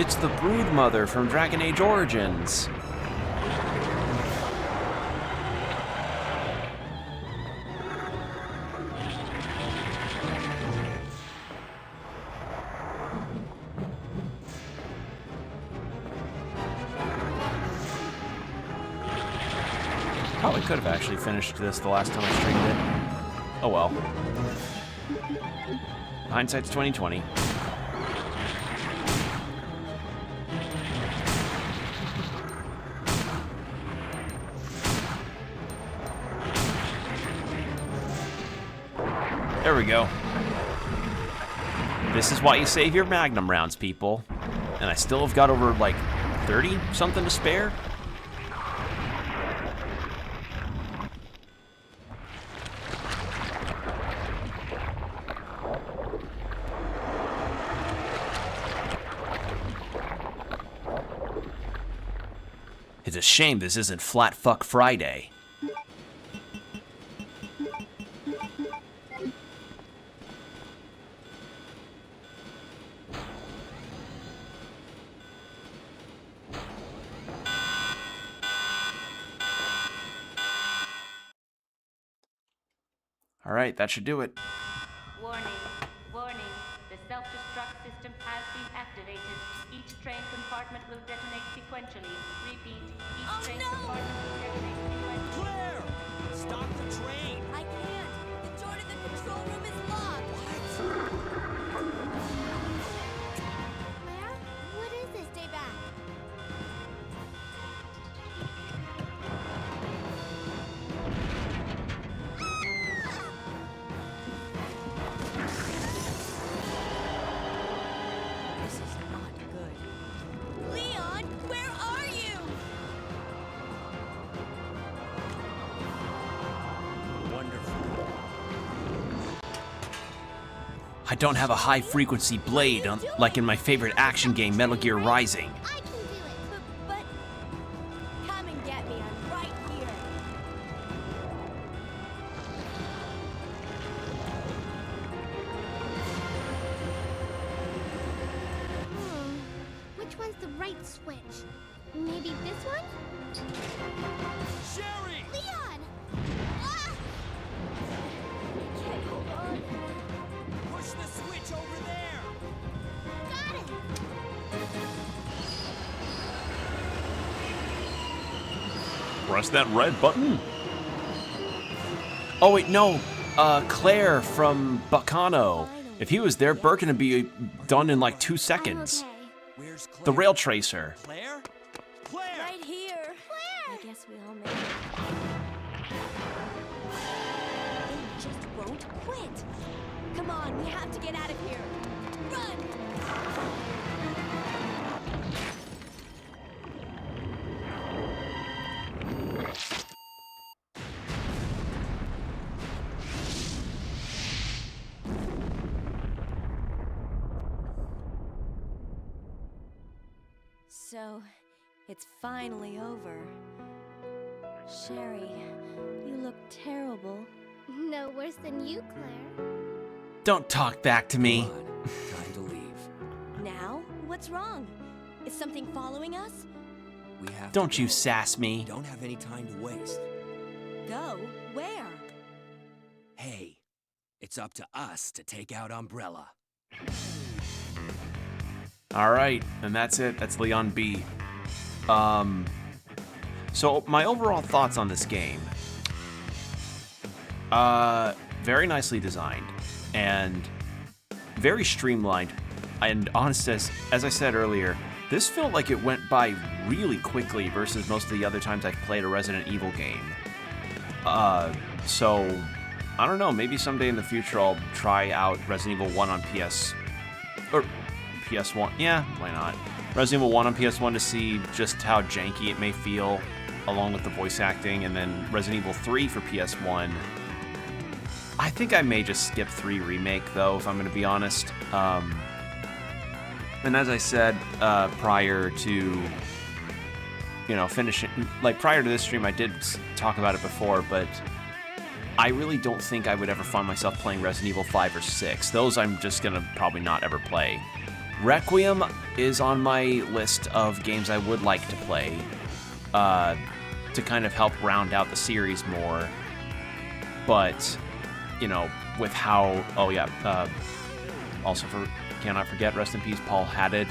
it's the Broodmother from Dragon Age Origins. Probably could have actually finished this the last time I streamed it. Oh well. Hindsight's 20/20. There we go. This is why you save your Magnum rounds, people. And I still have got over, like, 30 something to spare. It's a shame this isn't Flat Fuck Friday. All right, that should do it. Warning, warning. The self-destruct system has been activated. Each train compartment will detonate sequentially. Repeat, each train compartment will detonate sequentially. Claire! Stop the train! I can't. The door to the control room is locked. Claire? What is this? Stay back. This is not good. Leon, where are you? Wonderful. I don't have a high-frequency blade like in my favorite action game, Metal Gear Rising. I can do it. But come and get me. I'm right here. Which one's the right switch? Maybe this one? Sherry! Leon! Ah! I can't hold on. Push the switch over there! Got it! Press that red button. Oh wait, no. Claire from Bacano. If he was there, Birkin would be done in like 2 seconds. I'm okay. Where's Claire? The rail tracer. Claire? Claire! Right here. Claire! I guess we all made it. They just won't quit. Come on, we have to get out of here. Run! So, it's finally over. Sherry, you look terrible. No worse than you, Claire. Don't talk back to me. Come on, time to leave. Now? What's wrong? Is something following us? We have Don't to you go. sass We me. don't have any time to waste. Go? Where? Hey, it's up to us to take out Umbrella. All right, and that's it. That's Leon B. So my overall thoughts on this game. Very nicely designed and very streamlined. And honest as I said earlier, this felt like it went by really quickly versus most of the other times I've played a Resident Evil game. So I don't know, maybe someday in the future I'll try out Resident Evil 1 on PS1. Yeah, why not? Resident Evil 1 on PS1 to see just how janky it may feel along with the voice acting, and then Resident Evil 3 for PS1. I think I may just skip 3 Remake though, if I'm going to be honest. And as I said prior to, finishing, like prior to this stream, I did talk about it before, but I really don't think I would ever find myself playing Resident Evil 5 or 6. Those I'm just going to probably not ever play. Requiem is on my list of games I would like to play to kind of help round out the series more. But, you know, with how... Oh, yeah. Also, cannot forget, rest in peace, Paul Haddad,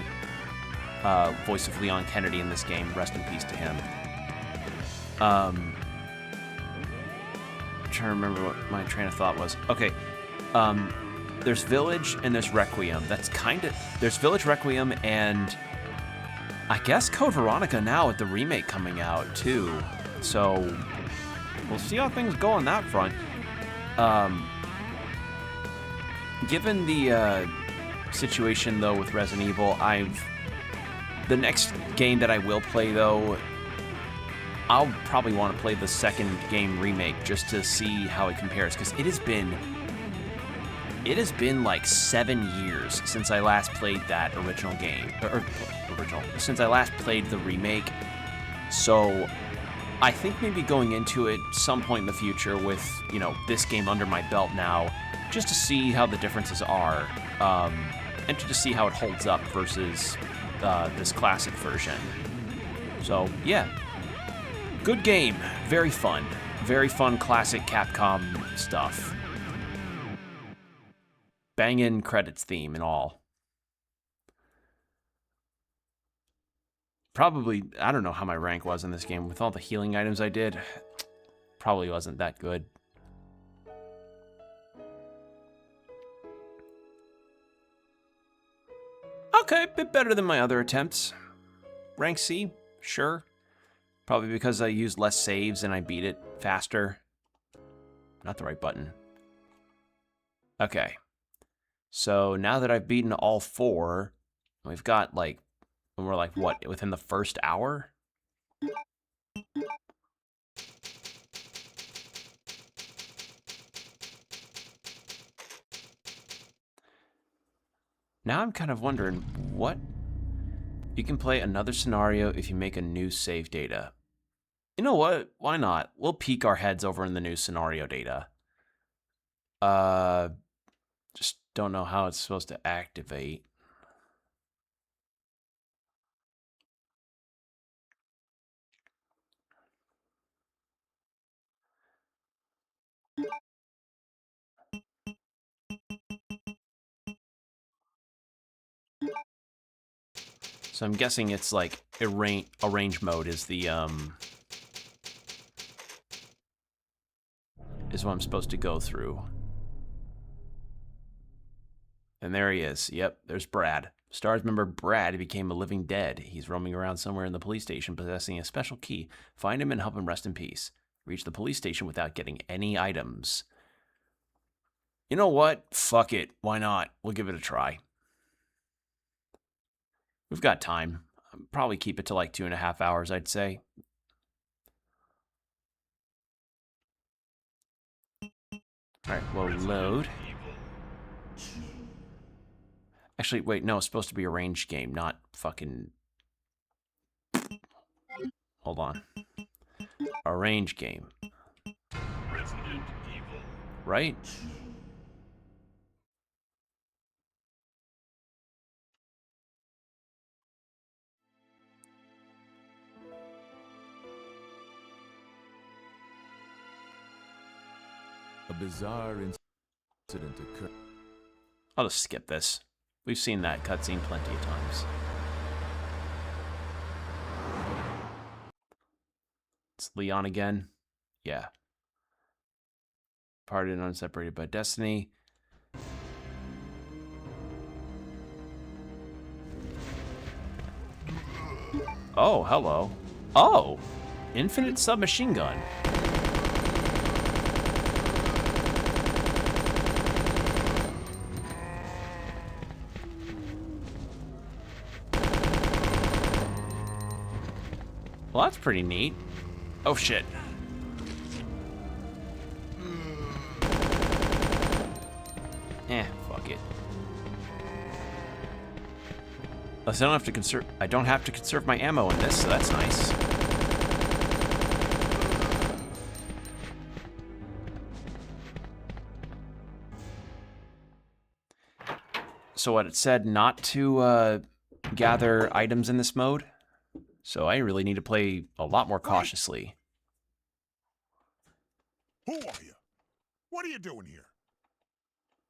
voice of Leon Kennedy in this game. Rest in peace to him. I'm trying to remember what my train of thought was. Okay. There's Village and there's Requiem. That's kind of... There's Village, Requiem, and I guess Code Veronica now with the remake coming out, too. So, we'll see how things go on that front. Given the situation, though, with Resident Evil, the next game that I will play, though, I'll probably want to play the second game remake just to see how it compares, because it has been like 7 years since I last played that original game, since I last played the remake. So I think maybe going into it some point in the future with, you know, this game under my belt now, just to see how the differences are, and to just see how it holds up versus this classic version. So yeah, good game, very fun classic Capcom stuff. Bangin' credits theme and all. Probably, I don't know how my rank was in this game. With all the healing items I did, probably wasn't that good. Okay, a bit better than my other attempts. Rank C, sure. Probably because I used less saves and I beat it faster. Not the right button. Okay. So now that I've beaten all 4, we've got like, we're like, what, within the first hour? Now I'm kind of wondering, what? You can play another scenario if you make a new save data. You know what? Why not? We'll peek our heads over in the new scenario data. Just don't know how it's supposed to activate. So I'm guessing it's like arrange mode is the is what I'm supposed to go through. And there he is. Yep, there's Brad. STARS member Brad became a living dead. He's roaming around somewhere in the police station possessing a special key. Find him and help him rest in peace. Reach the police station without getting any items. You know what? Fuck it. Why not? We'll give it a try. We've got time. I'll probably keep it to like 2.5 hours, I'd say. Alright, we'll load. Actually, wait, no, it's supposed to be a ranged game, not fucking... Hold on. A ranged game. Right? A bizarre incident occurred. I'll just skip this. We've seen that cutscene plenty of times. It's Leon again. Yeah. Parted and unseparated by destiny. Oh, hello. Oh! Infinite submachine gun. Well, that's pretty neat. Oh, shit. Fuck it. Plus, I don't have to conserve my ammo in this, so that's nice. so what it said not to gather items in this mode. So I really need to play a lot more cautiously. Who are you? What are you doing here?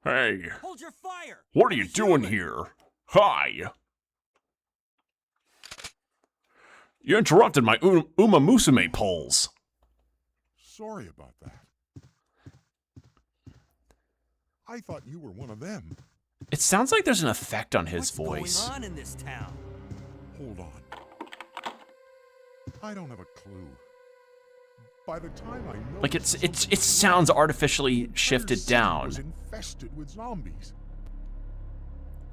Hey, Hold your fire! what are you doing here? Hi. You interrupted my Uma Musume polls. Sorry about that. I thought you were one of them. It sounds like there's an effect on his What's voice. going on in this town? Hold on. I don't have a clue. By the time I know, Like it sounds artificially shifted down. Was infested with zombies.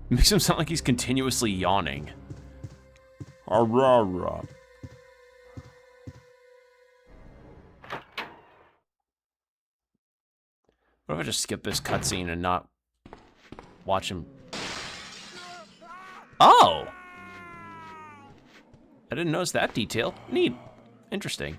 It makes him sound like he's continuously yawning. Arara. What if I just skip this cutscene and not watch him? Oh! I didn't notice that detail. Neat. Interesting.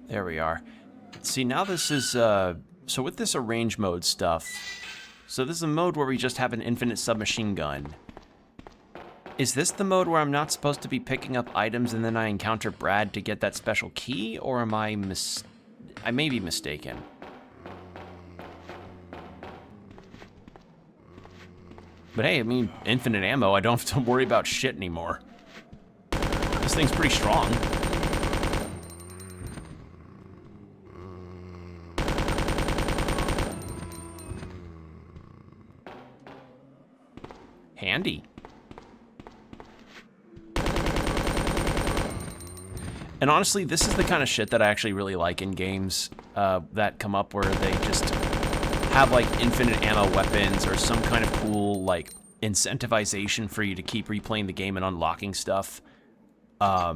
There we are. See, now this is, so with this arrange mode stuff, so this is a mode where we just have an infinite submachine gun. Is this the mode where I'm not supposed to be picking up items and then I encounter Brad to get that special key, or am I I may be mistaken. But hey, I mean, infinite ammo, I don't have to worry about shit anymore. This thing's pretty strong. Handy. And honestly, this is the kind of shit that I actually really like in games that come up where they just have like infinite ammo weapons or some kind of cool like incentivization for you to keep replaying the game and unlocking stuff. I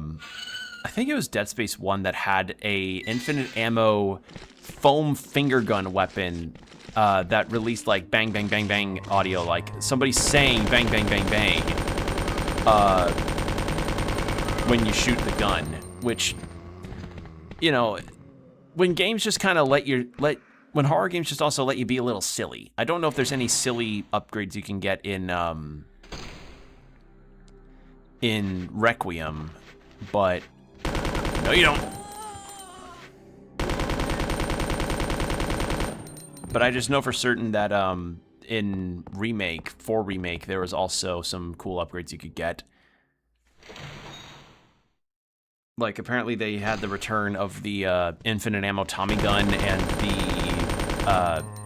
think it was Dead Space 1 that had a infinite ammo foam finger gun weapon that released like bang, bang, bang, bang audio, like somebody saying bang, bang, bang, bang when you shoot the gun, which, you know, when games just kind of when horror games just also let you be a little silly. I don't know if there's any silly upgrades you can get in Requiem, but no, you don't. But I just know for certain that in Remake, there was also some cool upgrades you could get. Like, apparently they had the return of the infinite ammo Tommy gun and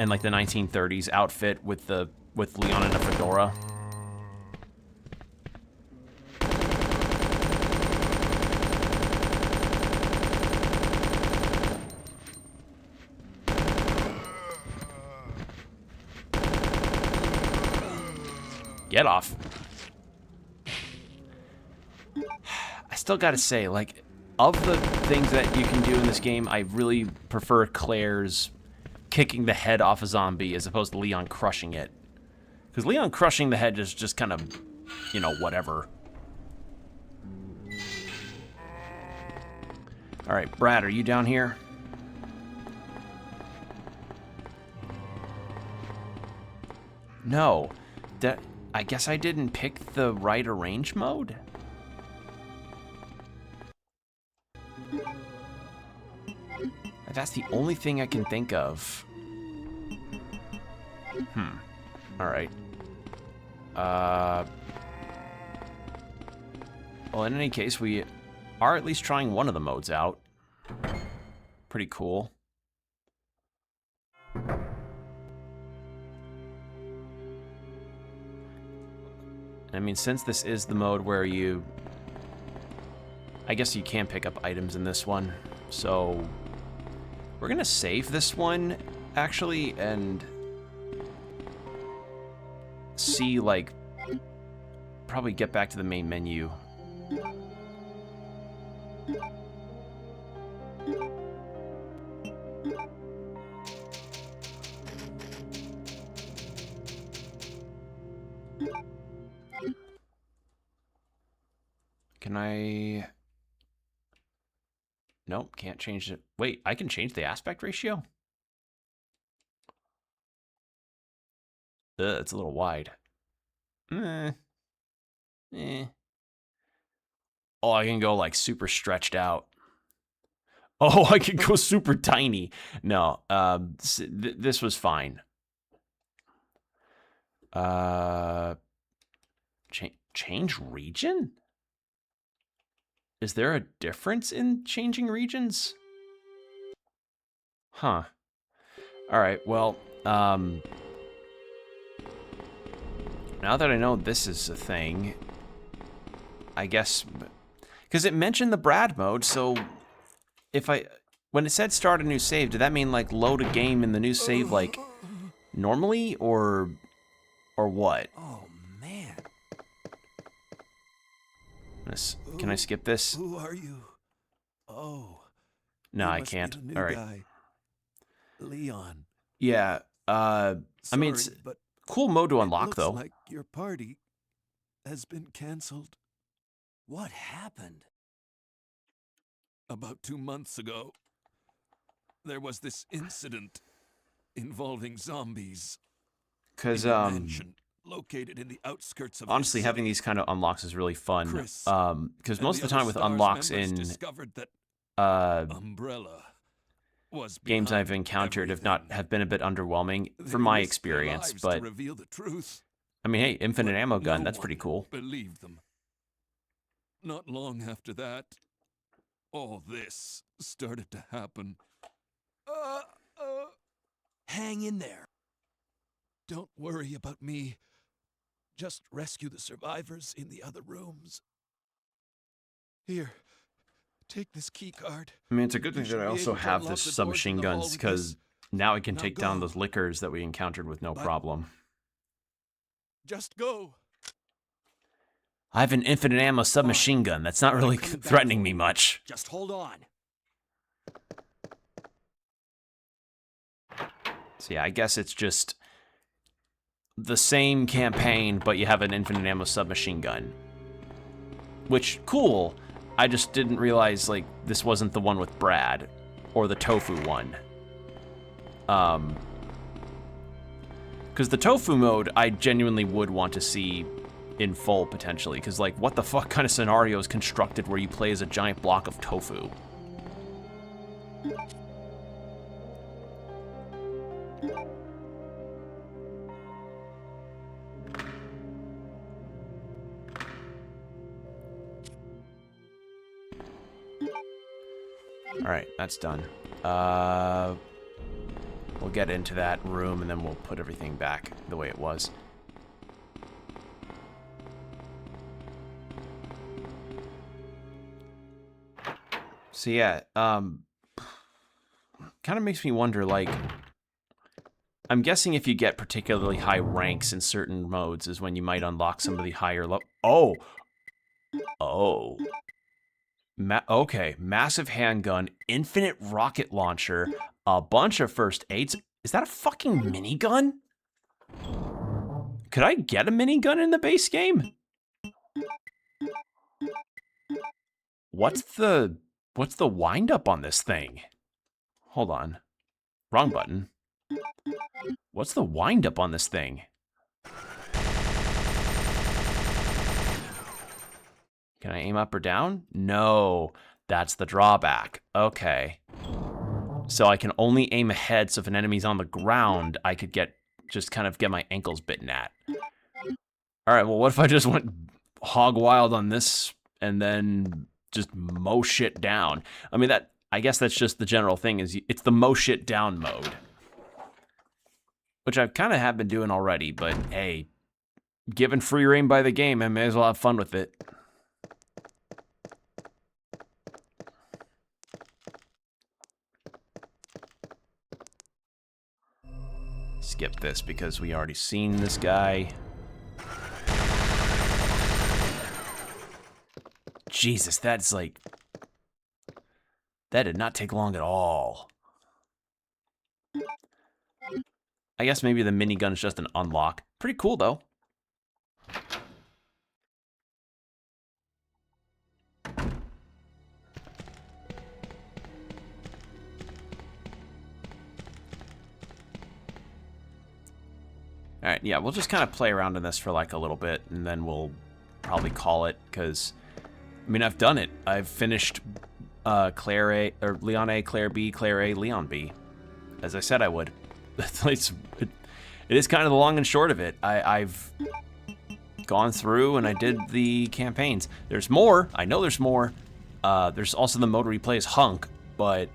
like the 1930s outfit with Leon in a fedora. Get off. I still gotta say, like, of the things that you can do in this game, I really prefer Claire's kicking the head off a zombie as opposed to Leon crushing it. Because Leon crushing the head is just kind of, you know, whatever. Alright, Brad, are you down here? No. I guess I didn't pick the right arrange mode? That's the only thing I can think of. Alright. Well, in any case, we are at least trying one of the modes out. Pretty cool. I mean, since this is the mode where I guess you can pick up items in this one, so We're gonna save this one, actually, and see, like, probably get back to the main menu. Can I... Nope, can't change it. Wait, I can change the aspect ratio? It's a little wide. Eh. Oh, I can go, like, super stretched out. Oh, I can go super tiny. No, this was fine. Change region? Is there a difference in changing regions? Huh. Alright, well, now that I know this is a thing, I guess, because it mentioned the Brad mode, so if when it said start a new save, did that mean, like, load a game in the new save, like, normally, or what? Oh, man. Can I skip this? Who are you? Oh. No, you I must can't. Be the new All right. guy. Leon. Yeah, I mean, it's Sorry, but cool mode to unlock, looks though. like your party has been canceled. What happened? About 2 months ago, there was this incident involving zombies. Because, in a mansion located in the outskirts of honestly, the having city. these kind of unlocks is really fun. Chris Because most of the time with unlocks in discovered that Umbrella was games I've behind encountered everything. have been a bit underwhelming They from my risked their experience. lives But to reveal the truth. I mean, hey, infinite But ammo gun, no that's pretty one cool. Believed them. Not long after that, all this started to happen. Hang in there. Don't worry about me. Just rescue the survivors in the other rooms. Here, take this key card. I mean, it's a good thing You that should I be also able to have unlock this the doors in submachine the hall guns, with because this. now I can Now take down go. those lickers that we encountered with no But- problem. Just go. I have an infinite ammo submachine gun. That's not really coming back threatening for me you. much. Just hold on. So yeah, I guess it's just the same campaign, but you have an infinite ammo submachine gun. Which, cool. I just didn't realize, like, this wasn't the one with Brad, or the tofu one. Because the tofu mode, I genuinely would want to see in full, potentially. Because, like, what the fuck kind of scenario is constructed where you play as a giant block of tofu? Alright, that's done. We'll get into that room and then we'll put everything back the way it was. So yeah, kind of makes me wonder, like, I'm guessing if you get particularly high ranks in certain modes is when you might unlock some of the higher level. Oh! Oh. Okay, massive handgun, infinite rocket launcher, a bunch of first aids. Is that a fucking minigun? Could I get a minigun in the base game? What's the wind up on this thing? Hold on. Wrong button. What's the wind up on this thing? Can I aim up or down? No, that's the drawback. Okay. So I can only aim ahead, so if an enemy's on the ground, I could just kind of get my ankles bitten at. All right, well, what if I just went hog wild on this and then just mow shit down? I mean, I guess that's just the general thing, is it's the mow shit down mode. Which I kind of have been doing already, but hey, given free reign by the game, I may as well have fun with it. skip this because we already seen this guy. Jesus, that's like... That did not take long at all. I guess maybe the minigun is just an unlock. Pretty cool, though. Alright, yeah, we'll just kind of play around in this for like a little bit, and then we'll probably call it, because, I mean, I've done it. I've finished Claire A, or Leon A, Claire B, Claire A, Leon B. As I said I would. It is kind of the long and short of it. I've gone through and I did the campaigns. There's more. I know there's more. There's also the mode where he plays Hunk, but,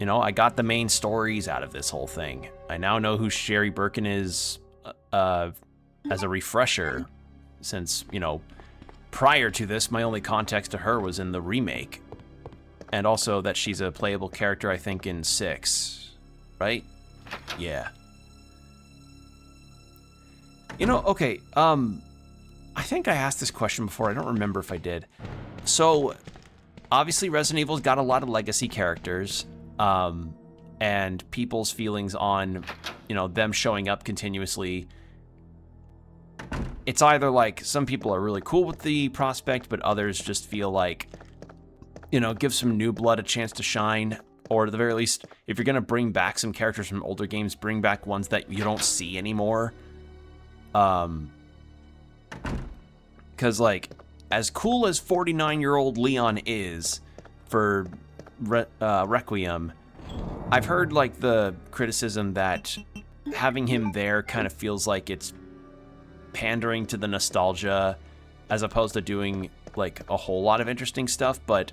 you know, I got the main stories out of this whole thing. I now know who Sherry Birkin is as a refresher, since, you know, prior to this, my only context to her was in the remake. And also that she's a playable character, I think, in 6, right? Yeah. You know, okay, I think I asked this question before. I don't remember if I did. So, obviously Resident Evil's got a lot of legacy characters, and people's feelings on, you know, them showing up continuously. It's either like some people are really cool with the prospect, but others just feel like, you know, give some new blood a chance to shine. Or at the very least, if you're going to bring back some characters from older games, bring back ones that you don't see anymore. Because, like, as cool as 49-year-old Leon is for Requiem, I've heard, like, the criticism that having him there kind of feels like it's pandering to the nostalgia as opposed to doing, like, a whole lot of interesting stuff. But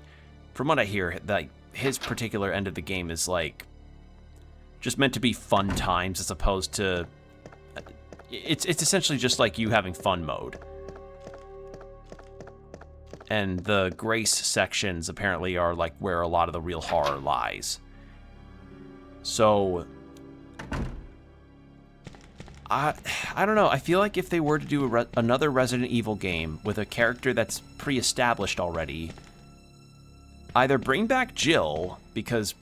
from what I hear, that his particular end of the game is, like, just meant to be fun times as opposed to... It's essentially just like you having fun mode. And the Grace sections apparently are, like, where a lot of the real horror lies. So... I don't know. I feel like if they were to do another Resident Evil game with a character that's pre-established already... Either bring back Jill, because,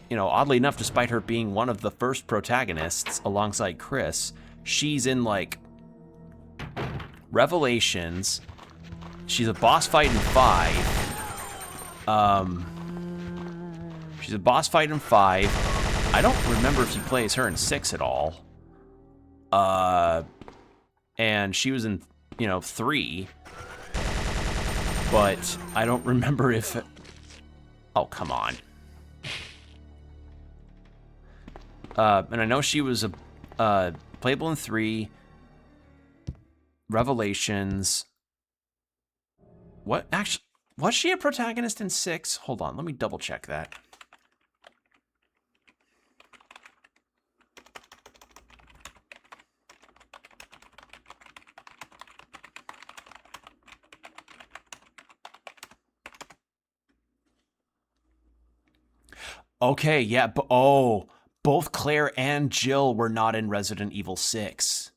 you know, oddly enough, despite her being one of the first protagonists alongside Chris, she's in, like, Revelations. She's a boss fight in 5. She's a boss fight in 5. I don't remember if you play as her in 6 at all. And she was in, you know, 3. But I don't remember if... Oh, come on. And I know she was playable in 3. Revelations. What? Actually, was she a protagonist in 6? Hold on, let me double check that. Okay, yeah, but both Claire and Jill were not in Resident Evil 6.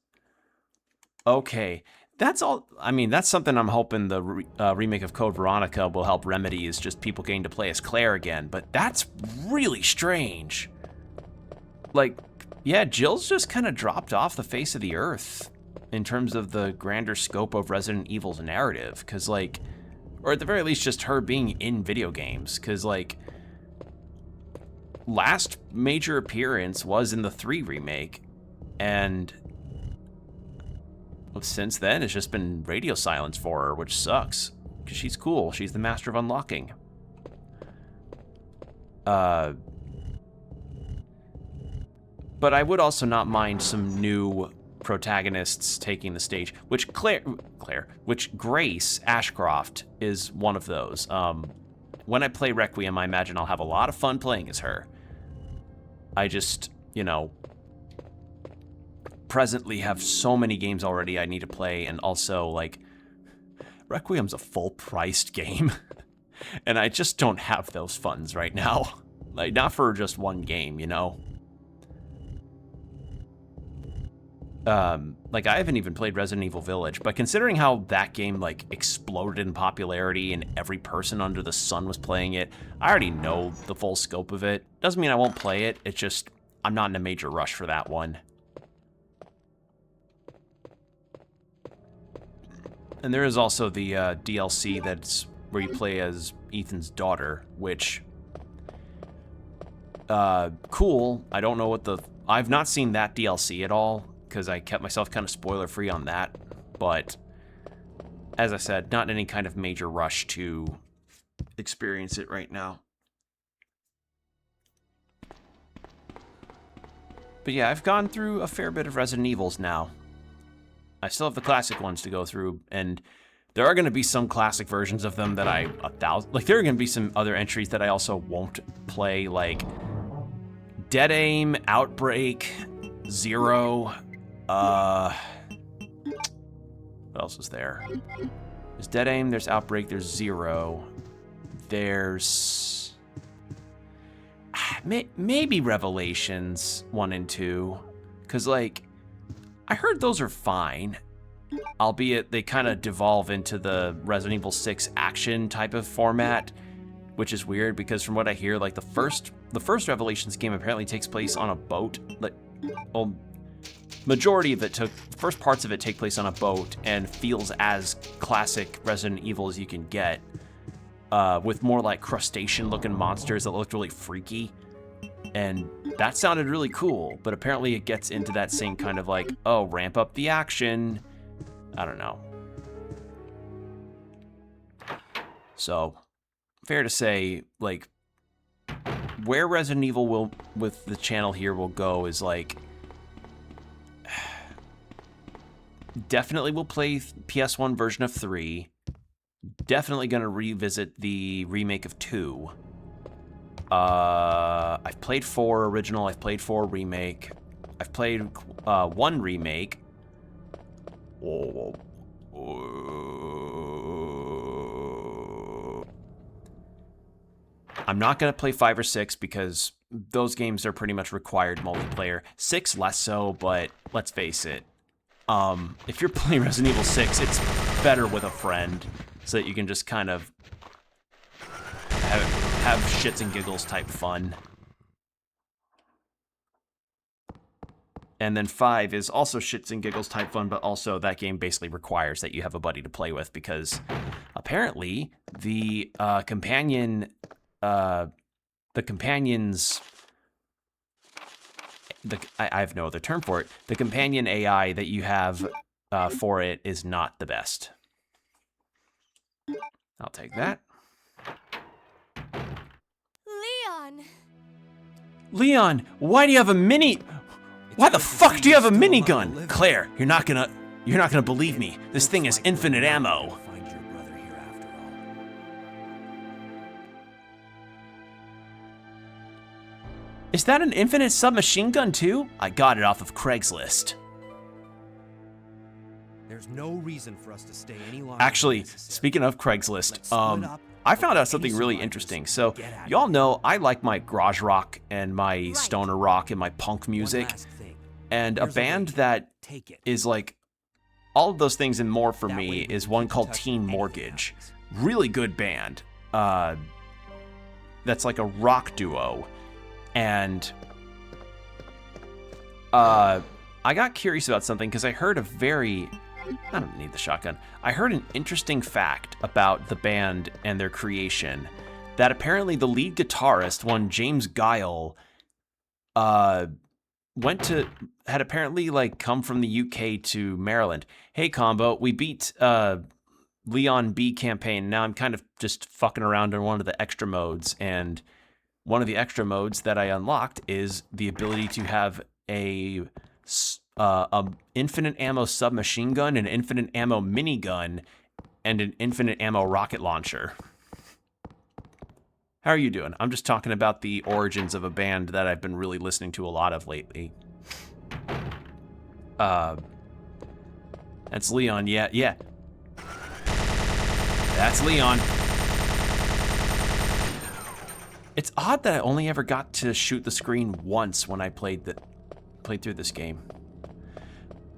Okay, that's all. I mean, that's something I'm hoping the remake of Code Veronica will help remedy, is just people getting to play as Claire again, but that's really strange. Like, yeah, Jill's just kind of dropped off the face of the earth in terms of the grander scope of Resident Evil's narrative, because, like, or at the very least, just her being in video games, because, like, last major appearance was in the 3 remake, and since then it's just been radio silence for her, which sucks, because she's cool. She's the master of unlocking. But I would also not mind some new protagonists taking the stage, which Grace Ashcroft is one of those. When I play Requiem, I imagine I'll have a lot of fun playing as her. I just, you know, presently have so many games already I need to play, and also, like, Requiem's a full-priced game, and I just don't have those funds right now. Like, not for just one game, you know? like I haven't even played Resident Evil Village, but considering how that game like exploded in popularity and every person under the sun was playing it, I already know the full scope of it. Doesn't mean I won't play it, it's just I'm not in a major rush for that one. And there is also the DLC that's where you play as Ethan's daughter, which cool. I don't know what I've not seen that DLC at all, because I kept myself kind of spoiler-free on that, but as I said, not in any kind of major rush to experience it right now. But yeah, I've gone through a fair bit of Resident Evils now. I still have the classic ones to go through, and there are going to be some classic versions of them that there are going to be some other entries that I also won't play, like Dead Aim, Outbreak, Zero, what else is there? There's Dead Aim, there's Outbreak, there's Zero, there's maybe Revelations 1 and 2, because like I heard those are fine, albeit they kind of devolve into the Resident Evil 6 action type of format, which is weird because from what I hear, like the first Revelations game apparently takes place on a boat. Like, well, majority of it first parts of it take place on a boat and feels as classic Resident Evil as you can get, with more like crustacean-looking monsters that looked really freaky. And that sounded really cool, but apparently it gets into that same kind of like, oh, ramp up the action. I don't know. So, fair to say, like, where Resident Evil will, with the channel here, will go is like, definitely will play PS1 version of 3. Definitely gonna revisit the remake of 2. I've played 4 original, I've played 4 remake, I've played 1 remake. I'm not gonna play 5 or 6 because those games are pretty much required multiplayer. 6 less so, but let's face it. If you're playing Resident Evil 6, it's better with a friend so that you can just kind of have shits and giggles type fun. And then 5 is also shits and giggles type fun, but also that game basically requires that you have a buddy to play with because apparently the companions, I have no other term for it. The companion AI that you have for it is not the best. I'll take that. Leon, why do you have a mini? Why the fuck do you have a minigun? Claire, you're not gonna believe me. This thing has infinite ammo. Find your brother here after all. Is that an infinite submachine gun too? I got it off of Craigslist. There's no reason for us to stay any longer. Actually, speaking of Craigslist, I found out something really interesting. So, y'all know I like my garage rock and my stoner rock and my punk music. And a band that is like all of those things and more for me is one called Teen Mortgage. Really good band. That's like a rock duo. And I got curious about something because I heard I don't need the shotgun. I heard an interesting fact about the band and their creation, that apparently the lead guitarist, one James Guile, had apparently like come from the UK to Maryland. Hey Combo, we beat Leon B campaign. Now I'm kind of just fucking around in one of the extra modes, and one of the extra modes that I unlocked is the ability to have a infinite ammo submachine gun, an infinite ammo minigun, and an infinite ammo rocket launcher. How are you doing? I'm just talking about the origins of a band that I've been really listening to a lot of lately. That's Leon, yeah. That's Leon. It's odd that I only ever got to shoot the screen once when I played through this game.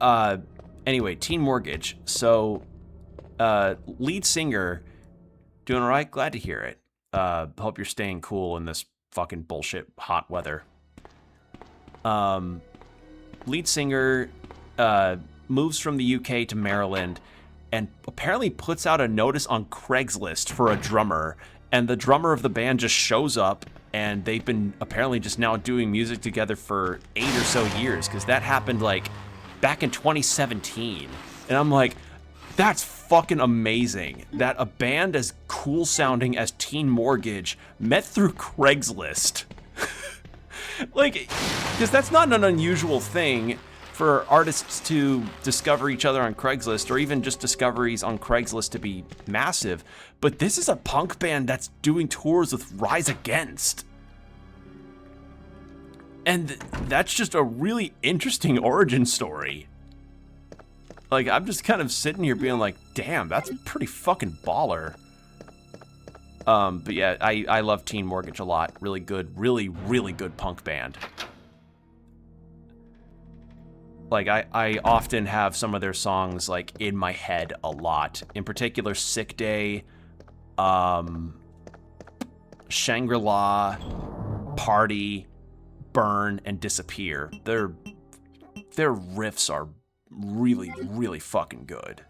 anyway, Teen Mortgage. So, lead singer, doing all right? Glad to hear it. Hope you're staying cool in this fucking bullshit hot weather. Lead singer, moves from the UK to Maryland and apparently puts out a notice on Craigslist for a drummer. And the drummer of the band just shows up, and they've been apparently just now doing music together for 8 or so years, because that happened like back in 2017. And I'm like, that's fucking amazing that a band as cool sounding as Teen Mortgage met through Craigslist. Like, because that's not an unusual thing for artists to discover each other on Craigslist, or even just discoveries on Craigslist to be massive. But this is a punk band that's doing tours with Rise Against. And that's just a really interesting origin story. Like, I'm just kind of sitting here being like, damn, that's pretty fucking baller. But yeah, I love Teen Mortgage a lot. Really good, really, really good punk band. Like, I often have some of their songs, like, in my head a lot. In particular, Sick Day, Shangri-La, Party, Burn, and Disappear. Their riffs are really, really fucking good.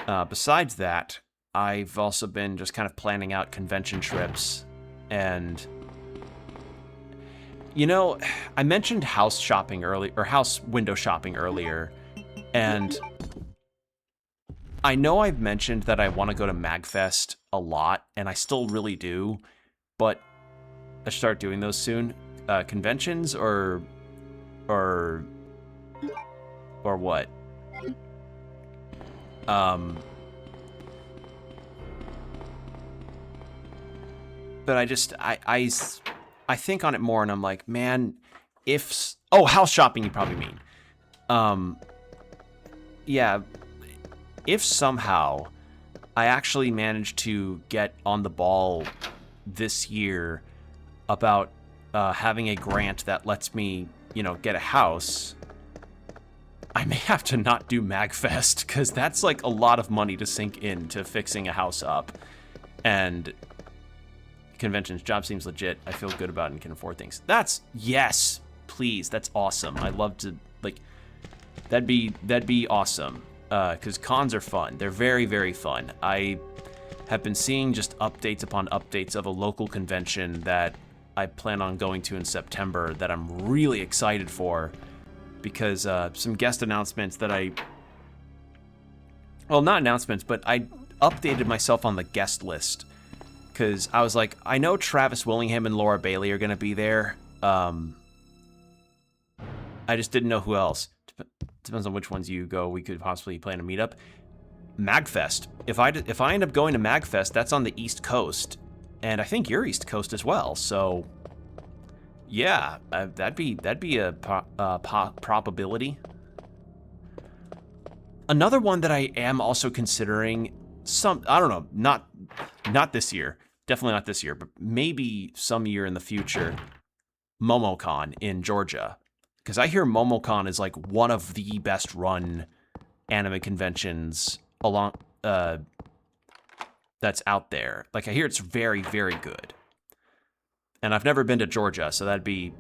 Besides that, I've also been just kind of planning out convention trips, and you know, I mentioned house shopping earlier, or house window shopping earlier, and I know I've mentioned that I want to go to MagFest a lot, and I still really do, but I should start doing those soon. Conventions or what? But I think on it more, and I'm like, man, house shopping you probably mean. Yeah, if somehow I actually manage to get on the ball this year about having a grant that lets me, you know, get a house, I may have to not do MagFest, because that's like a lot of money to sink into fixing a house up. And conventions, job seems legit. I feel good about it and can afford things. Yes, please, that's awesome. I love to, like, that'd be awesome. Because cons are fun. They're very, very fun. I have been seeing just updates upon updates of a local convention that I plan on going to in September that I'm really excited for, because some guest announcements that well, not announcements, but I updated myself on the guest list, because I was like, I know Travis Willingham and Laura Bailey are going to be there. I just didn't know who else. Depends on which ones you go. We could possibly plan a meetup. MagFest. If I end up going to MagFest, that's on the East Coast, and I think you're East Coast as well. So, yeah, that'd be a probability. Another one that I am also considering, I don't know, not this year, definitely not this year, but maybe some year in the future, MomoCon in Georgia. Because I hear MomoCon is like one of the best run anime conventions that's out there. Like, I hear it's very, very good. And I've never been to Georgia, so that'd be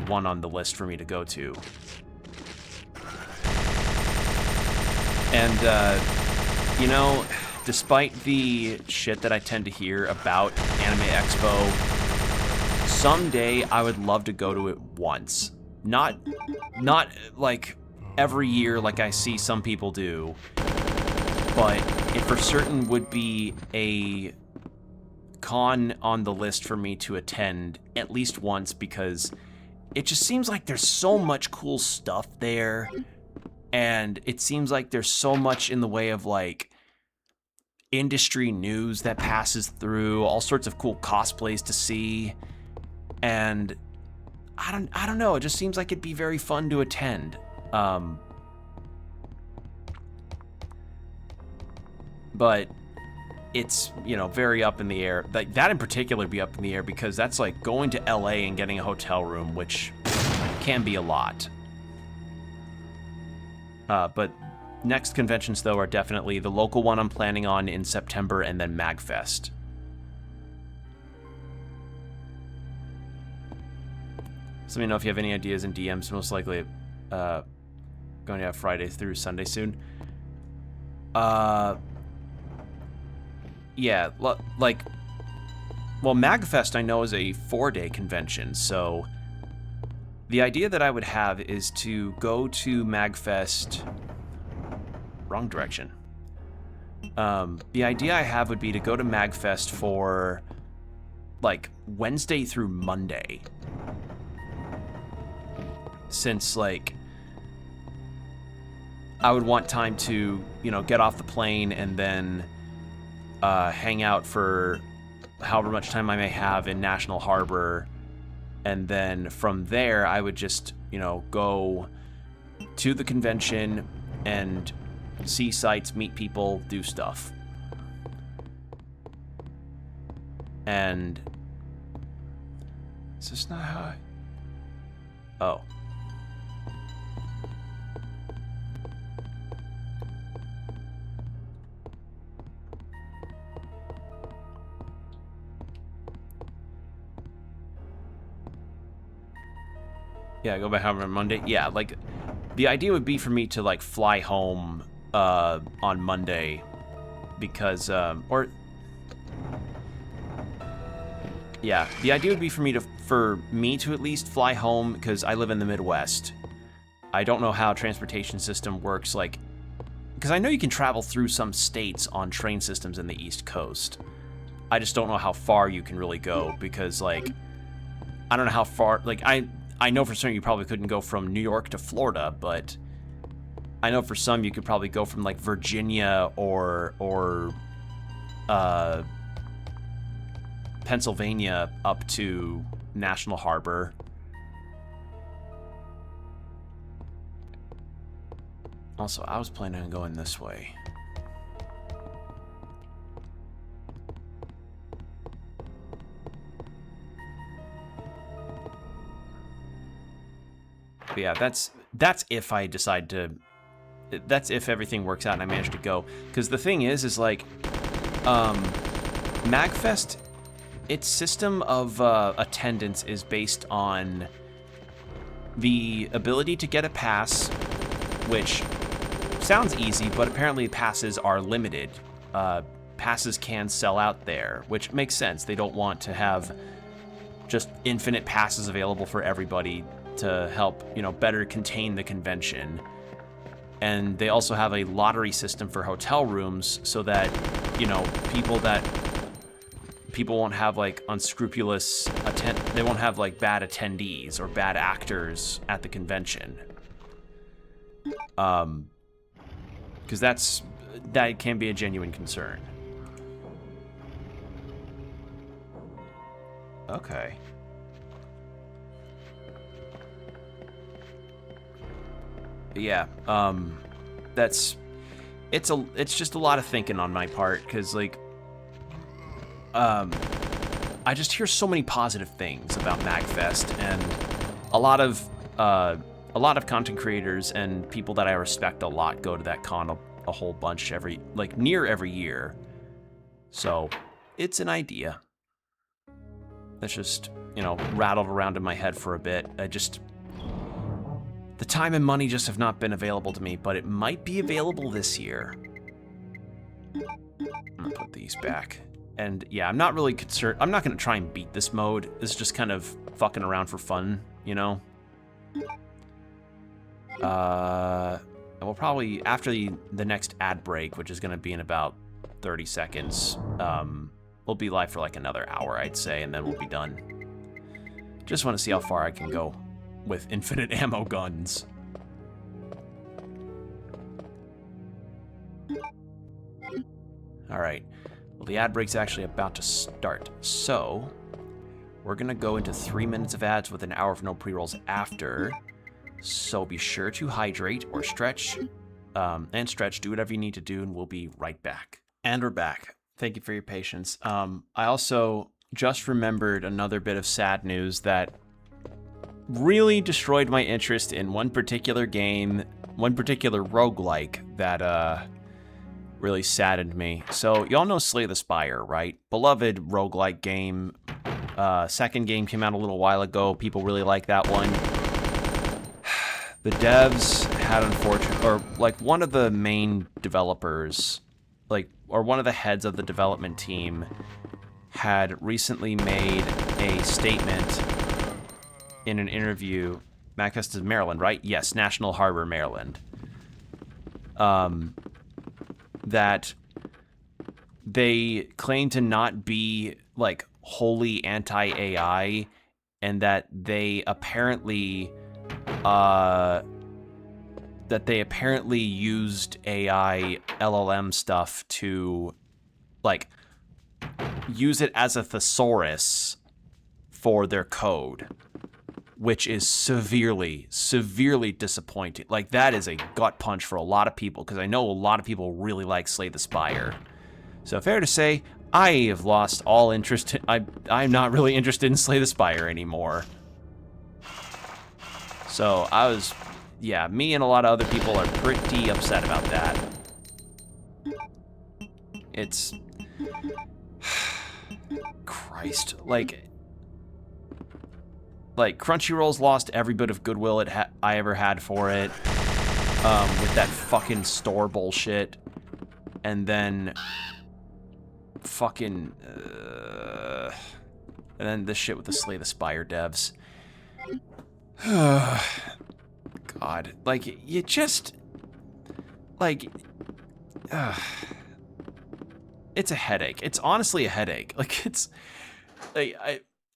one on the list for me to go to. And you know, despite the shit that I tend to hear about Anime Expo, someday I would love to go to it once. Not like every year like I see some people do, but it for certain would be a con on the list for me to attend at least once, because it just seems like there's so much cool stuff there, and it seems like there's so much in the way of like industry news that passes through, all sorts of cool cosplays to see, and I don't know, it just seems like it'd be very fun to attend. But it's, you know, very up in the air. Like, that in particular be up in the air, because that's like going to LA and getting a hotel room, which can be a lot. But next conventions, though, are definitely the local one I'm planning on in September, and then MagFest. So let me know if you have any ideas in DMs. Most likely going to have Friday through Sunday soon. Yeah, like... Well, MagFest I know is a 4-day convention, so... The idea that I would have is to go to MagFest... Wrong direction. The idea I have would be to go to MagFest for, like, Wednesday through Monday. Since, like, I would want time to, you know, get off the plane and then hang out for however much time I may have in National Harbor. And then from there, I would just, you know, go to the convention and see sights, meet people, do stuff. And... Is this not how I... Oh. Yeah, go back home on Monday. Yeah, like, the idea would be for me to, like, fly home on Monday because, or... Yeah, the idea would be for me to at least fly home because I live in the Midwest. I don't know how transportation system works, like, because I know you can travel through some states on train systems in the East Coast. I just don't know how far you can really go because, like, I don't know how far, like, I know for certain you probably couldn't go from New York to Florida, but I know for some you could probably go from, like, Virginia or Pennsylvania up to National Harbor. Also, I was planning on going this way. But yeah, that's if I decide to... That's if everything works out and I manage to go. Because the thing is like... MagFest, its system of attendance is based on the ability to get a pass, which sounds easy, but apparently passes are limited. Passes can sell out there, which makes sense. They don't want to have just infinite passes available for everybody to help, you know, better contain the convention. And they also have a lottery system for hotel rooms so that, you know, people won't have, like, unscrupulous they won't have, like, bad attendees or bad actors at the convention. Because that can be a genuine concern. Okay. Yeah, it's just a lot of thinking on my part, because, like, I just hear so many positive things about MagFest, and a lot of content creators and people that I respect a lot go to that con a whole bunch near every year. So, it's an idea. That's just, you know, rattled around in my head for a bit. The time and money just have not been available to me, but it might be available this year. I'm gonna put these back. And yeah, I'm not really concerned. I'm not gonna try and beat this mode. This is just kind of fucking around for fun, you know? We'll probably, after the next ad break, which is gonna be in about 30 seconds, we'll be live for like another hour, I'd say, and then we'll be done. Just want to see how far I can go with infinite ammo guns. Alright, well, the ad break's actually about to start, so we're gonna go into 3 minutes of ads with an hour of no pre-rolls after, so be sure to hydrate or stretch, do whatever you need to do, and we'll be right back. And we're back. Thank you for your patience. I also just remembered another bit of sad news that really destroyed my interest in one particular game, one particular roguelike that really saddened me. So y'all know Slay the Spire, right? Beloved roguelike game. Second game came out a little while ago. People really like that one. The devs had one of the main developers, or one of the heads of the development team had recently made a statement in an interview. MagFest is Maryland, right? Yes, National Harbor, Maryland. That they claim to not be, like, wholly anti-AI, and that they apparently used AI LLM stuff to, like, use it as a thesaurus for their code, which is severely, severely disappointing. Like, that is a gut punch for a lot of people, because I know a lot of people really like Slay the Spire. So fair to say, I have lost all interest. I'm not really interested in Slay the Spire anymore. So yeah, me and a lot of other people are pretty upset about that. It's... Christ. Like Crunchyroll's lost every bit of goodwill I ever had for it, with that fucking store bullshit, and then fucking, and then this shit with the Slay the Spire devs. God, like, you just, like, it's a headache. It's honestly a headache. Like, it's,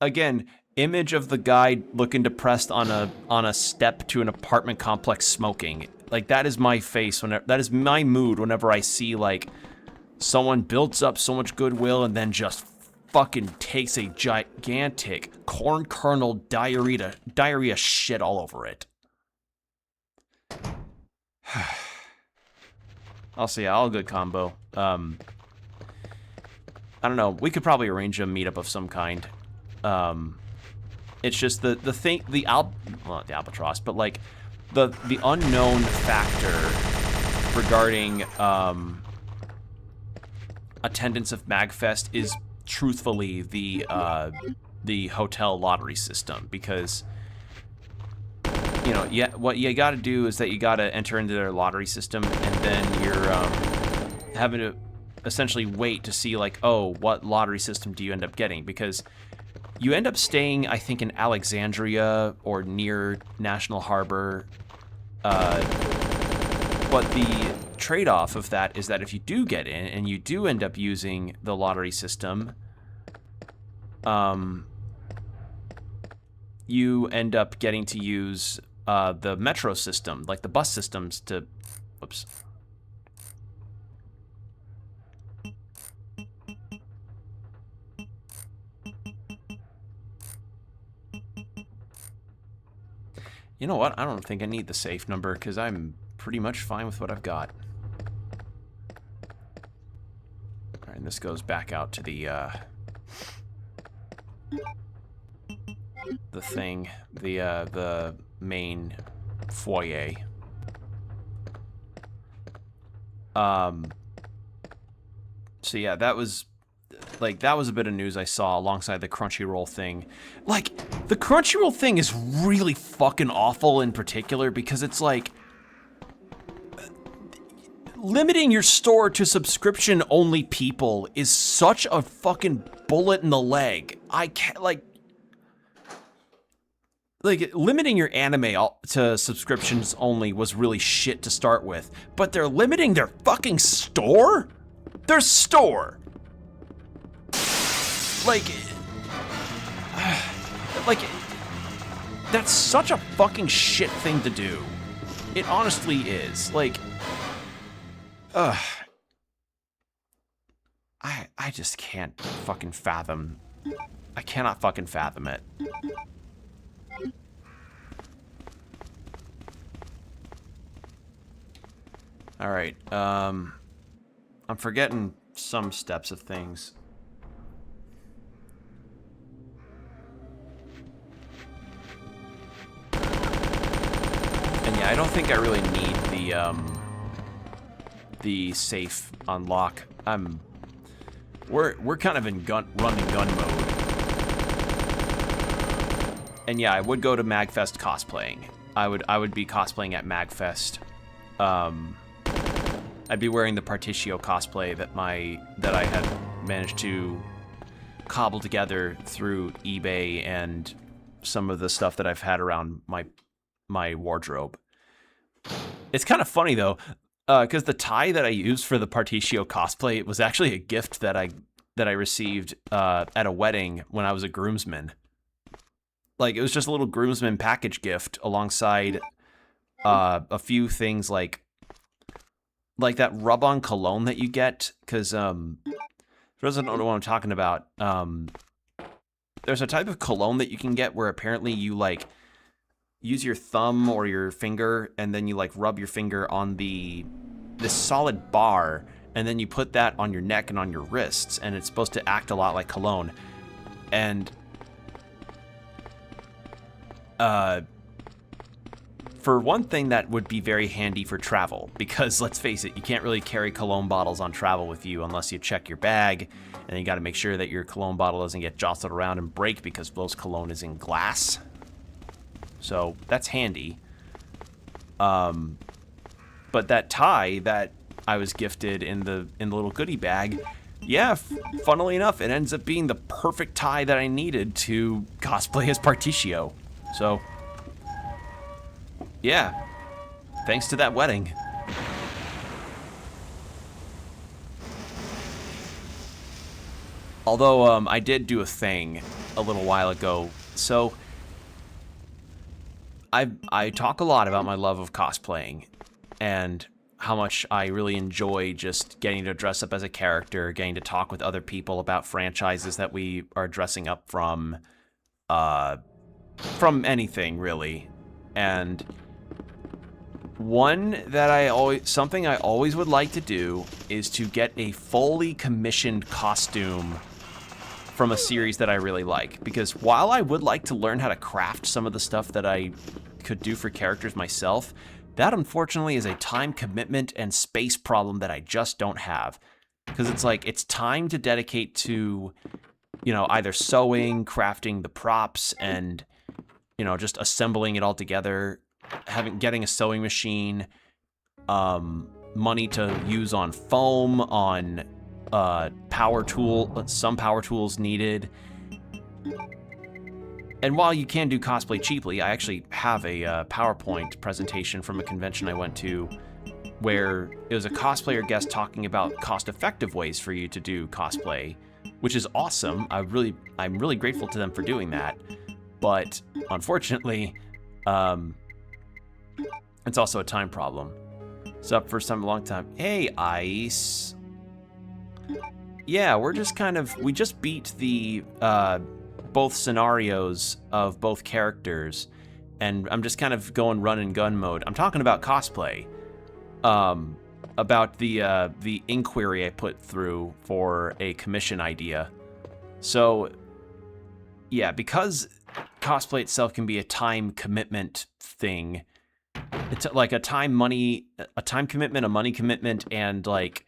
again, image of the guy looking depressed on a step to an apartment complex smoking. Like, that is my face that is my mood whenever I see, like, someone builds up so much goodwill and then just fucking takes a gigantic corn kernel diarrhea shit all over it. I'll see. All good combo. I don't know. We could probably arrange a meetup of some kind. It's just the albatross, but like the unknown factor regarding attendance of MagFest is truthfully the hotel lottery system, because you know, what you got to do is that you got to enter into their lottery system, and then you're having to essentially wait to see, like, oh, what lottery system do you end up getting, because you end up staying, I think, in Alexandria or near National Harbor, but the trade-off of that is that if you do get in and you do end up using the lottery system, you end up getting to use the metro system, like the bus systems to, whoops. You know what? I don't think I need the safe number, because I'm pretty much fine with what I've got. All right, and this goes back out to the thing, the main foyer. So yeah, that was a bit of news I saw alongside the Crunchyroll thing. Like, the Crunchyroll thing is really fucking awful in particular, because it's like limiting your store to subscription-only people is such a fucking bullet in the leg. I can't, like limiting your anime to subscriptions only was really shit to start with, but they're limiting their fucking store? Their store! Like, that's such a fucking shit thing to do. It honestly is. Like, I just can't fucking fathom. I cannot fucking fathom it. All right, I'm forgetting some steps of things. Yeah, I don't think I really need the safe unlock. We're kind of in run and gun mode. And yeah, I would go to MagFest cosplaying. I would be cosplaying at MagFest. I'd be wearing the Partitio cosplay that I had managed to cobble together through eBay and some of the stuff that I've had around my wardrobe. It's kind of funny though, because the tie that I used for the Partitio cosplay was actually a gift that I received at a wedding when I was a groomsman. Like, it was just a little groomsman package gift alongside a few things like that rub-on cologne that you get, because for those that don't know what I'm talking about, there's a type of cologne that you can get where apparently you like use your thumb or your finger and then you like rub your finger on this solid bar, and then you put that on your neck and on your wrists, and it's supposed to act a lot like cologne. And for one thing, that would be very handy for travel, because let's face it, you can't really carry cologne bottles on travel with you unless you check your bag, and you got to make sure that your cologne bottle doesn't get jostled around and break, because most cologne is in glass. So that's handy. But that tie that I was gifted in the little goodie bag, yeah, funnily enough, it ends up being the perfect tie that I needed to cosplay as Partitio. So, yeah, thanks to that wedding. Although, I did do a thing a little while ago. So, I talk a lot about my love of cosplaying and how much I really enjoy just getting to dress up as a character, getting to talk with other people about franchises that we are dressing up from anything really. And something I always would like to do is to get a fully commissioned costume from a series that I really like. Because while I would like to learn how to craft some of the stuff that I could do for characters myself, that unfortunately is a time commitment and space problem that I just don't have. Because it's like, it's time to dedicate to, either sewing, crafting the props, and, just assembling it all together, getting a sewing machine, money to use on foam, on some power tools needed. And while you can do cosplay cheaply, I actually have a PowerPoint presentation from a convention I went to where it was a cosplayer guest talking about cost-effective ways for you to do cosplay, which is awesome. I'm really grateful to them for doing that. But unfortunately, it's also a time problem. It's up for some long time. Hey, Ice. Yeah, we just beat the both scenarios of both characters, and I'm just kind of going run and gun mode. I'm talking about cosplay, about the inquiry I put through for a commission idea. So yeah, because cosplay itself can be a time commitment thing. It's like a time commitment, a money commitment, and like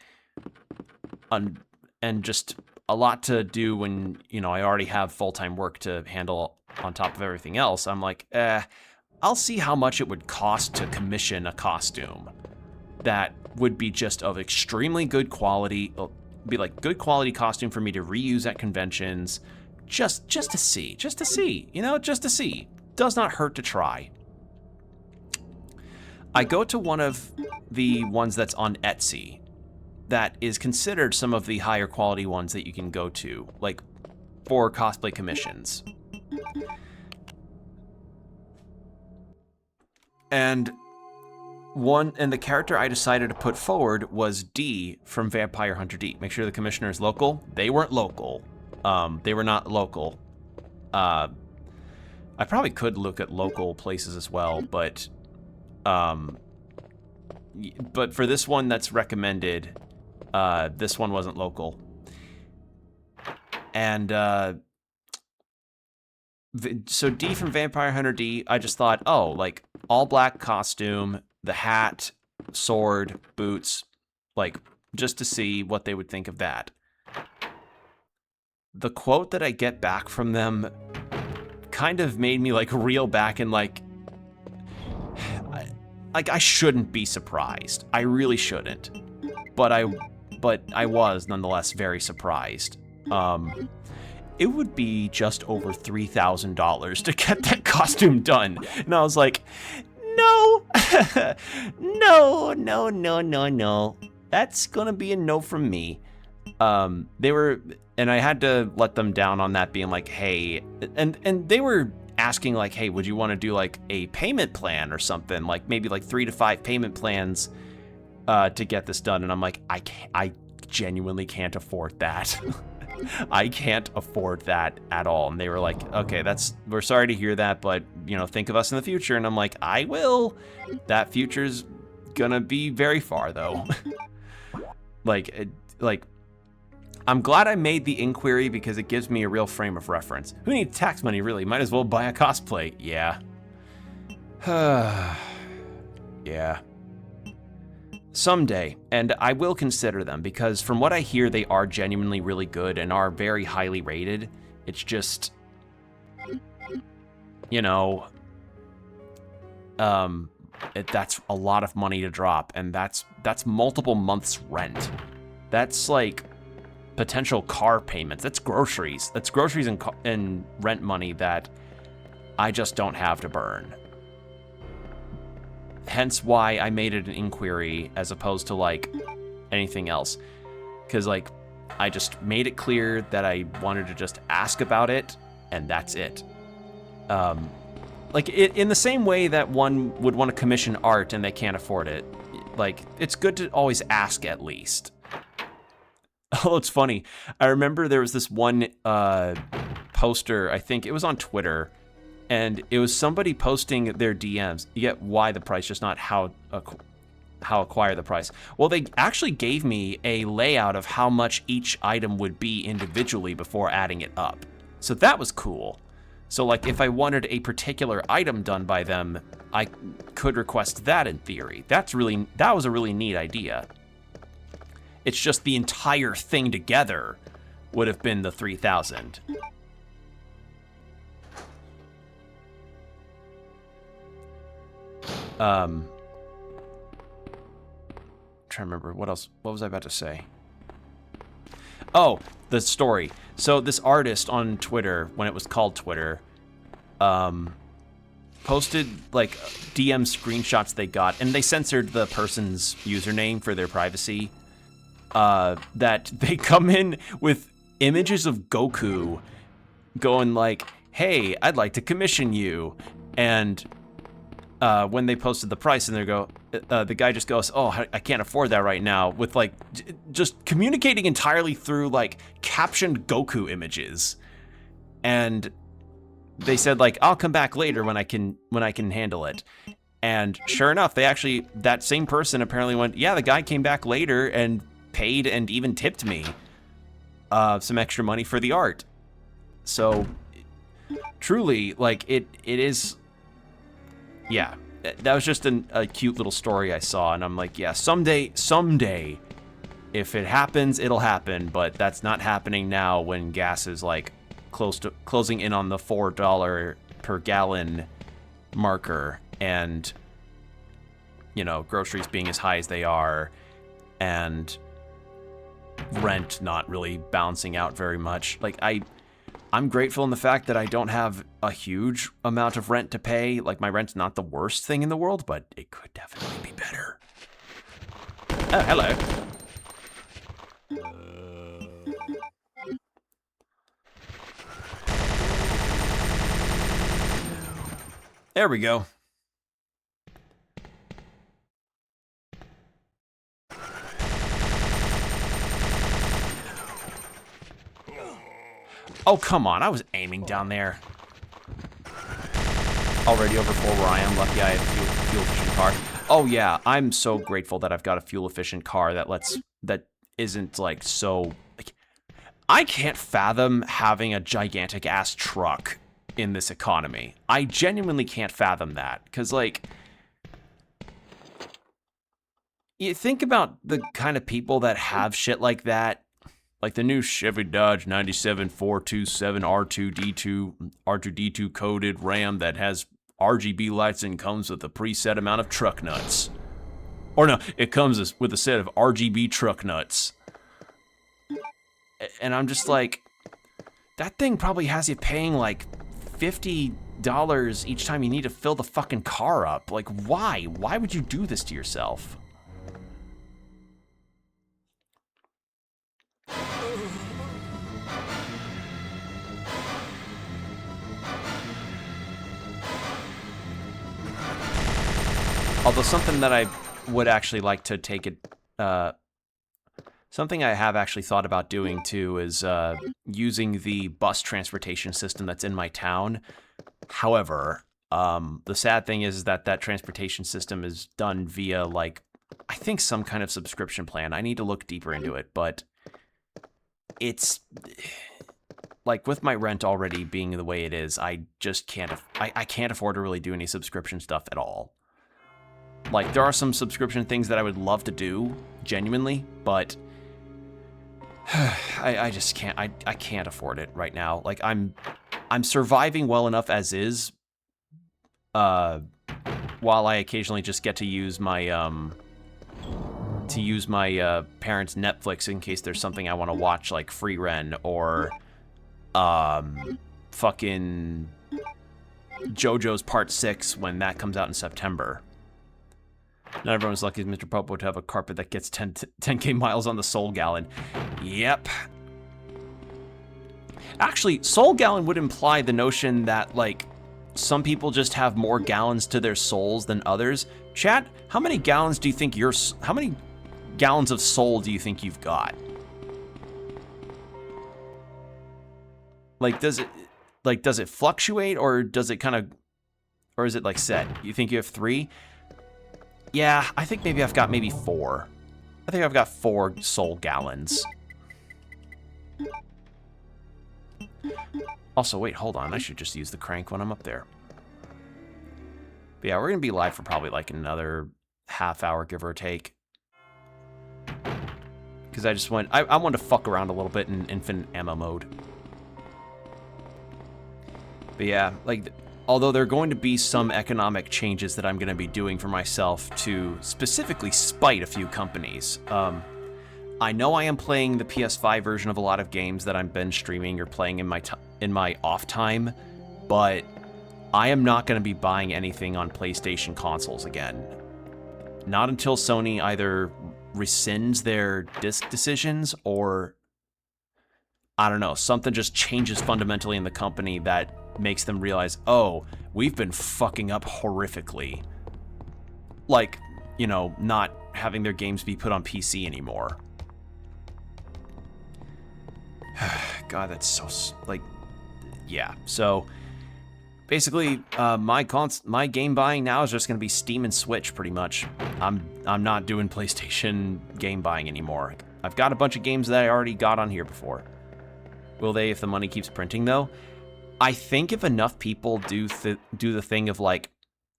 and just a lot to do when, I already have full-time work to handle on top of everything else. I'm like, I'll see how much it would cost to commission a costume that would be just of extremely good quality. It'll be like good quality costume for me to reuse at conventions, just to see, just to see. Does not hurt to try. I go to one of the ones that's on Etsy that is considered some of the higher quality ones that you can go to, like for cosplay commissions. And the character I decided to put forward was D from Vampire Hunter D. Make sure the commissioner is local. They weren't local. They were not local. I probably could look at local places as well, but for this one that's recommended, this one wasn't local. And so D from Vampire Hunter D, I just thought, oh, like, all black costume, the hat, sword, boots, like, just to see what they would think of that. The quote that I get back from them kind of made me, like, reel back and, like, I shouldn't be surprised. I really shouldn't. But I was nonetheless very surprised. It would be just over $3,000 to get that costume done. And I was like, no, no. That's gonna be a no from me. And I had to let them down on that, being like, hey, and they were asking like, hey, would you want to do like a payment plan or something? Like maybe like 3 to 5 payment plans to get this done. And I'm like, I genuinely can't afford that. I can't afford that at all. And they were like, okay, we're sorry to hear that, but you know, think of us in the future. And I'm like, I will. That future's gonna be very far though. like, I'm glad I made the inquiry because it gives me a real frame of reference. Who needs tax money really? Might as well buy a cosplay. Yeah. Yeah. Someday, and I will consider them, because from what I hear, they are genuinely really good and are very highly rated. It's just, you know, that's a lot of money to drop, and that's multiple months' rent. That's like potential car payments. That's groceries. That's groceries and rent money that I just don't have to burn. Hence why I made it an inquiry as opposed to like anything else. Because like I just made it clear that I wanted to just ask about it, and that's it. Like in the same way that one would want to commission art and they can't afford it. Like it's good to always ask at least. Oh, it's funny. I remember there was this one poster, I think it was on Twitter, and it was somebody posting their DMs. You get why the price, just not how acquire the price. Well, they actually gave me a layout of how much each item would be individually before adding it up. So that was cool. So like if I wanted a particular item done by them, I could request that in theory. That was a really neat idea. It's just the entire thing together would have been the 3,000. Trying to remember what else. What was I about to say? Oh, the story. So this artist on Twitter, when it was called Twitter, posted like DM screenshots they got, and they censored the person's username for their privacy. That they come in with images of Goku going like, hey, I'd like to commission you. And when they posted the price, and they go, the guy just goes, oh, I can't afford that right now, with like just communicating entirely through like captioned Goku images. And they said like, I'll come back later when I can handle it. And sure enough, that same person apparently went, yeah, the guy came back later and paid and even tipped me some extra money for the art. So truly, like it is, yeah, that was just a cute little story I saw, and I'm like, yeah, someday, if it happens, it'll happen, but that's not happening now when gas is like closing in on the $4 per gallon marker, and you know, groceries being as high as they are, and rent not really balancing out very much. Like I'm grateful in the fact that I don't have a huge amount of rent to pay. Like my rent's not the worst thing in the world, but it could definitely be better. Oh, hello. There we go. Oh, come on. I was aiming down there. Already over full where I am. Lucky I have a fuel-efficient car. Oh, yeah. I'm so grateful that I've got a fuel-efficient car that isn't, like, so... Like, I can't fathom having a gigantic-ass truck in this economy. I genuinely can't fathom that. Because, like, you think about the kind of people that have shit like that. Like the new Chevy Dodge 97 427 R2D2 coded Ram that has RGB lights and comes with a preset amount of truck nuts. Or no, it comes with a set of RGB truck nuts. And I'm just like, that thing probably has you paying like $50 each time you need to fill the fucking car up. Like, why? Why would you do this to yourself? Although something that I would actually like to take it, something I have actually thought about doing too is using the bus transportation system that's in my town. However, the sad thing is that that transportation system is done via, like, I think some kind of subscription plan. I need to look deeper into it, but it's like with my rent already being the way it is, I just can't. I can't afford to really do any subscription stuff at all. Like, there are some subscription things that I would love to do, genuinely, but I just can't. I can't afford it right now. Like, I'm surviving well enough as is, while I occasionally just get to use my parents' Netflix in case there's something I want to watch, like Free Ren or fucking JoJo's Part 6 when that comes out in September. Not everyone's lucky as Mr. Popo to have a carpet that gets 10K miles on the Soul Gallon. Yep. Actually, Soul Gallon would imply the notion that, like, some people just have more gallons to their souls than others. Chat, how many gallons do you think how many gallons of soul do you think you've got? Like, does it fluctuate, or does it kind of, or is it like set? You think you have 3? Yeah, I think maybe I've got 4. I think I've got 4 soul gallons. Also, wait, hold on. I should just use the crank when I'm up there. But yeah, we're going to be live for probably like another half hour, give or take. Because I wanted to fuck around a little bit in infinite ammo mode. But yeah, like, although there are going to be some economic changes that I'm going to be doing for myself to specifically spite a few companies. I know I am playing the PS5 version of a lot of games that I've been streaming or playing in my off time, but I am not going to be buying anything on PlayStation consoles again. Not until Sony either rescinds their disc decisions or, I don't know, something just changes fundamentally in the company that makes them realize, oh, we've been fucking up horrifically. Like, you know, not having their games be put on PC anymore. God, that's so, like, yeah. So, basically, my game buying now is just going to be Steam and Switch, pretty much. I'm not doing PlayStation game buying anymore. I've got a bunch of games that I already got on here before. Will they if the money keeps printing, though? I think if enough people do the thing of, like,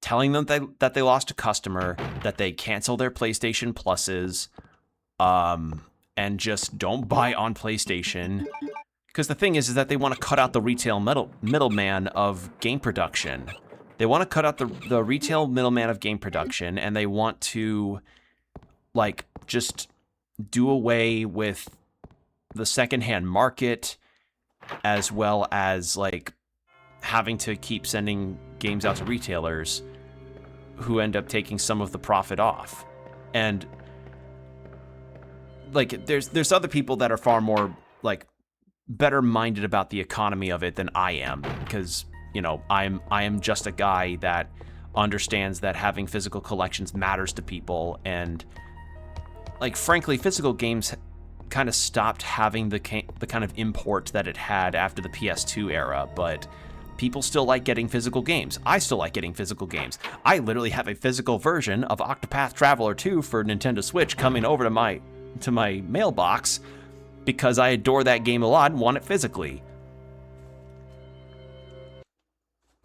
telling them that they lost a customer, that they cancel their PlayStation Pluses, and just don't buy on PlayStation. Because the thing is that they want to cut out the retail middleman of game production. They want to cut out the retail middleman of game production, and they want to, like, just do away with the secondhand market, as well as, like, having to keep sending games out to retailers who end up taking some of the profit off. And, like, there's other people that are far more, like, better minded about the economy of it than I am, because, you know, I am just a guy that understands that having physical collections matters to people, and, like, frankly, physical games kind of stopped having the kind of import that it had after the PS2 era, but people still like getting physical games. I still like getting physical games. I literally have a physical version of Octopath Traveler 2 for Nintendo Switch coming over to my mailbox because I adore that game a lot and want it physically.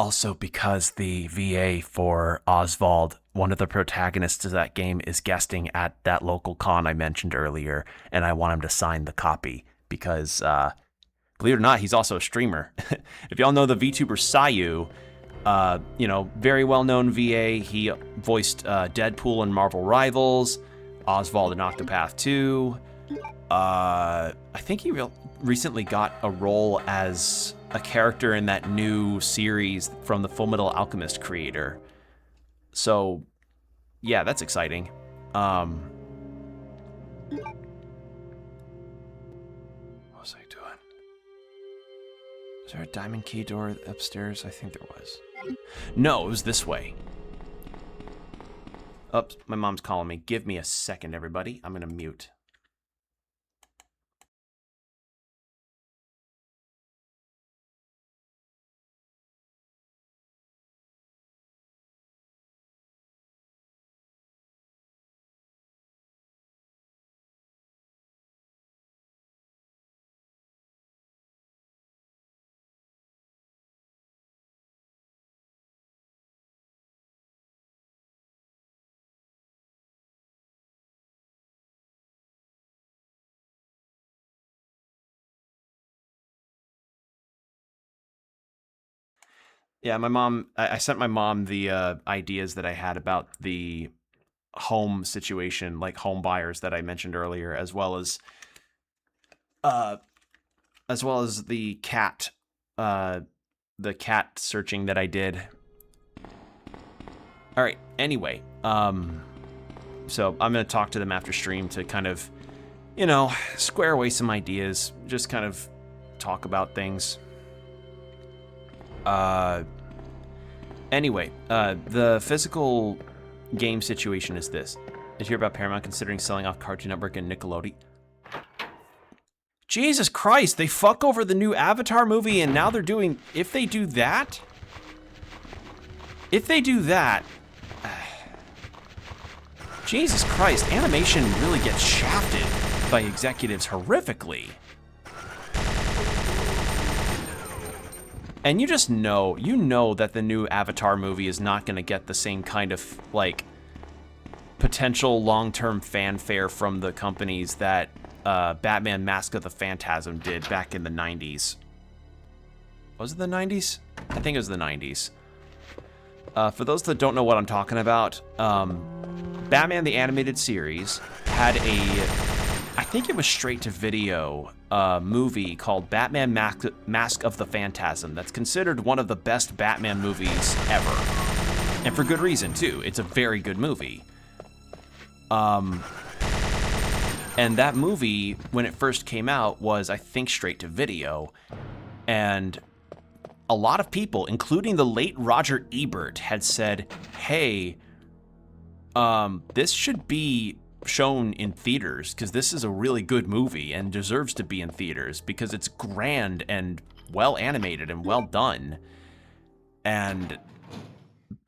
Also because the VA for Oswald, one of the protagonists of that game, is guesting at that local con I mentioned earlier, and I want him to sign the copy because, believe it or not, he's also a streamer. If y'all know the VTuber Sayu, very well-known VA. He voiced Deadpool in Marvel Rivals, Oswald in Octopath 2. I think he recently got a role as a character in that new series from the Fullmetal Alchemist creator. So, yeah, that's exciting. What was I doing? Is there a diamond key door upstairs? I think there was. No, it was this way. Oops, my mom's calling me. Give me a second, everybody. I'm gonna mute. Yeah, my mom, I sent my mom the ideas that I had about the home situation, like home buyers that I mentioned earlier, as well as the cat searching that I did. All right, anyway, so I'm going to talk to them after stream to kind of, square away some ideas, just kind of talk about things. Anyway, the physical game situation is this. Did you hear about Paramount considering selling off Cartoon Network and Nickelodeon? Jesus Christ, they fuck over the new Avatar movie and now they're doing... If they do that... Jesus Christ, animation really gets shafted by executives horrifically. And you just know, that the new Avatar movie is not going to get the same kind of, potential long-term fanfare from the companies that Batman Mask of the Phantasm did back in the 90s. Was it the 90s? I think it was the 90s. For those that don't know what I'm talking about, Batman the Animated Series had I think it was straight-to-video movie called Batman Mask of the Phantasm that's considered one of the best Batman movies ever. And for good reason, too. It's a very good movie. And that movie, when it first came out, was, I think, straight-to-video. And a lot of people, including the late Roger Ebert, had said, hey, this should be shown in theaters because this is a really good movie and deserves to be in theaters because it's grand and well animated and well done. And,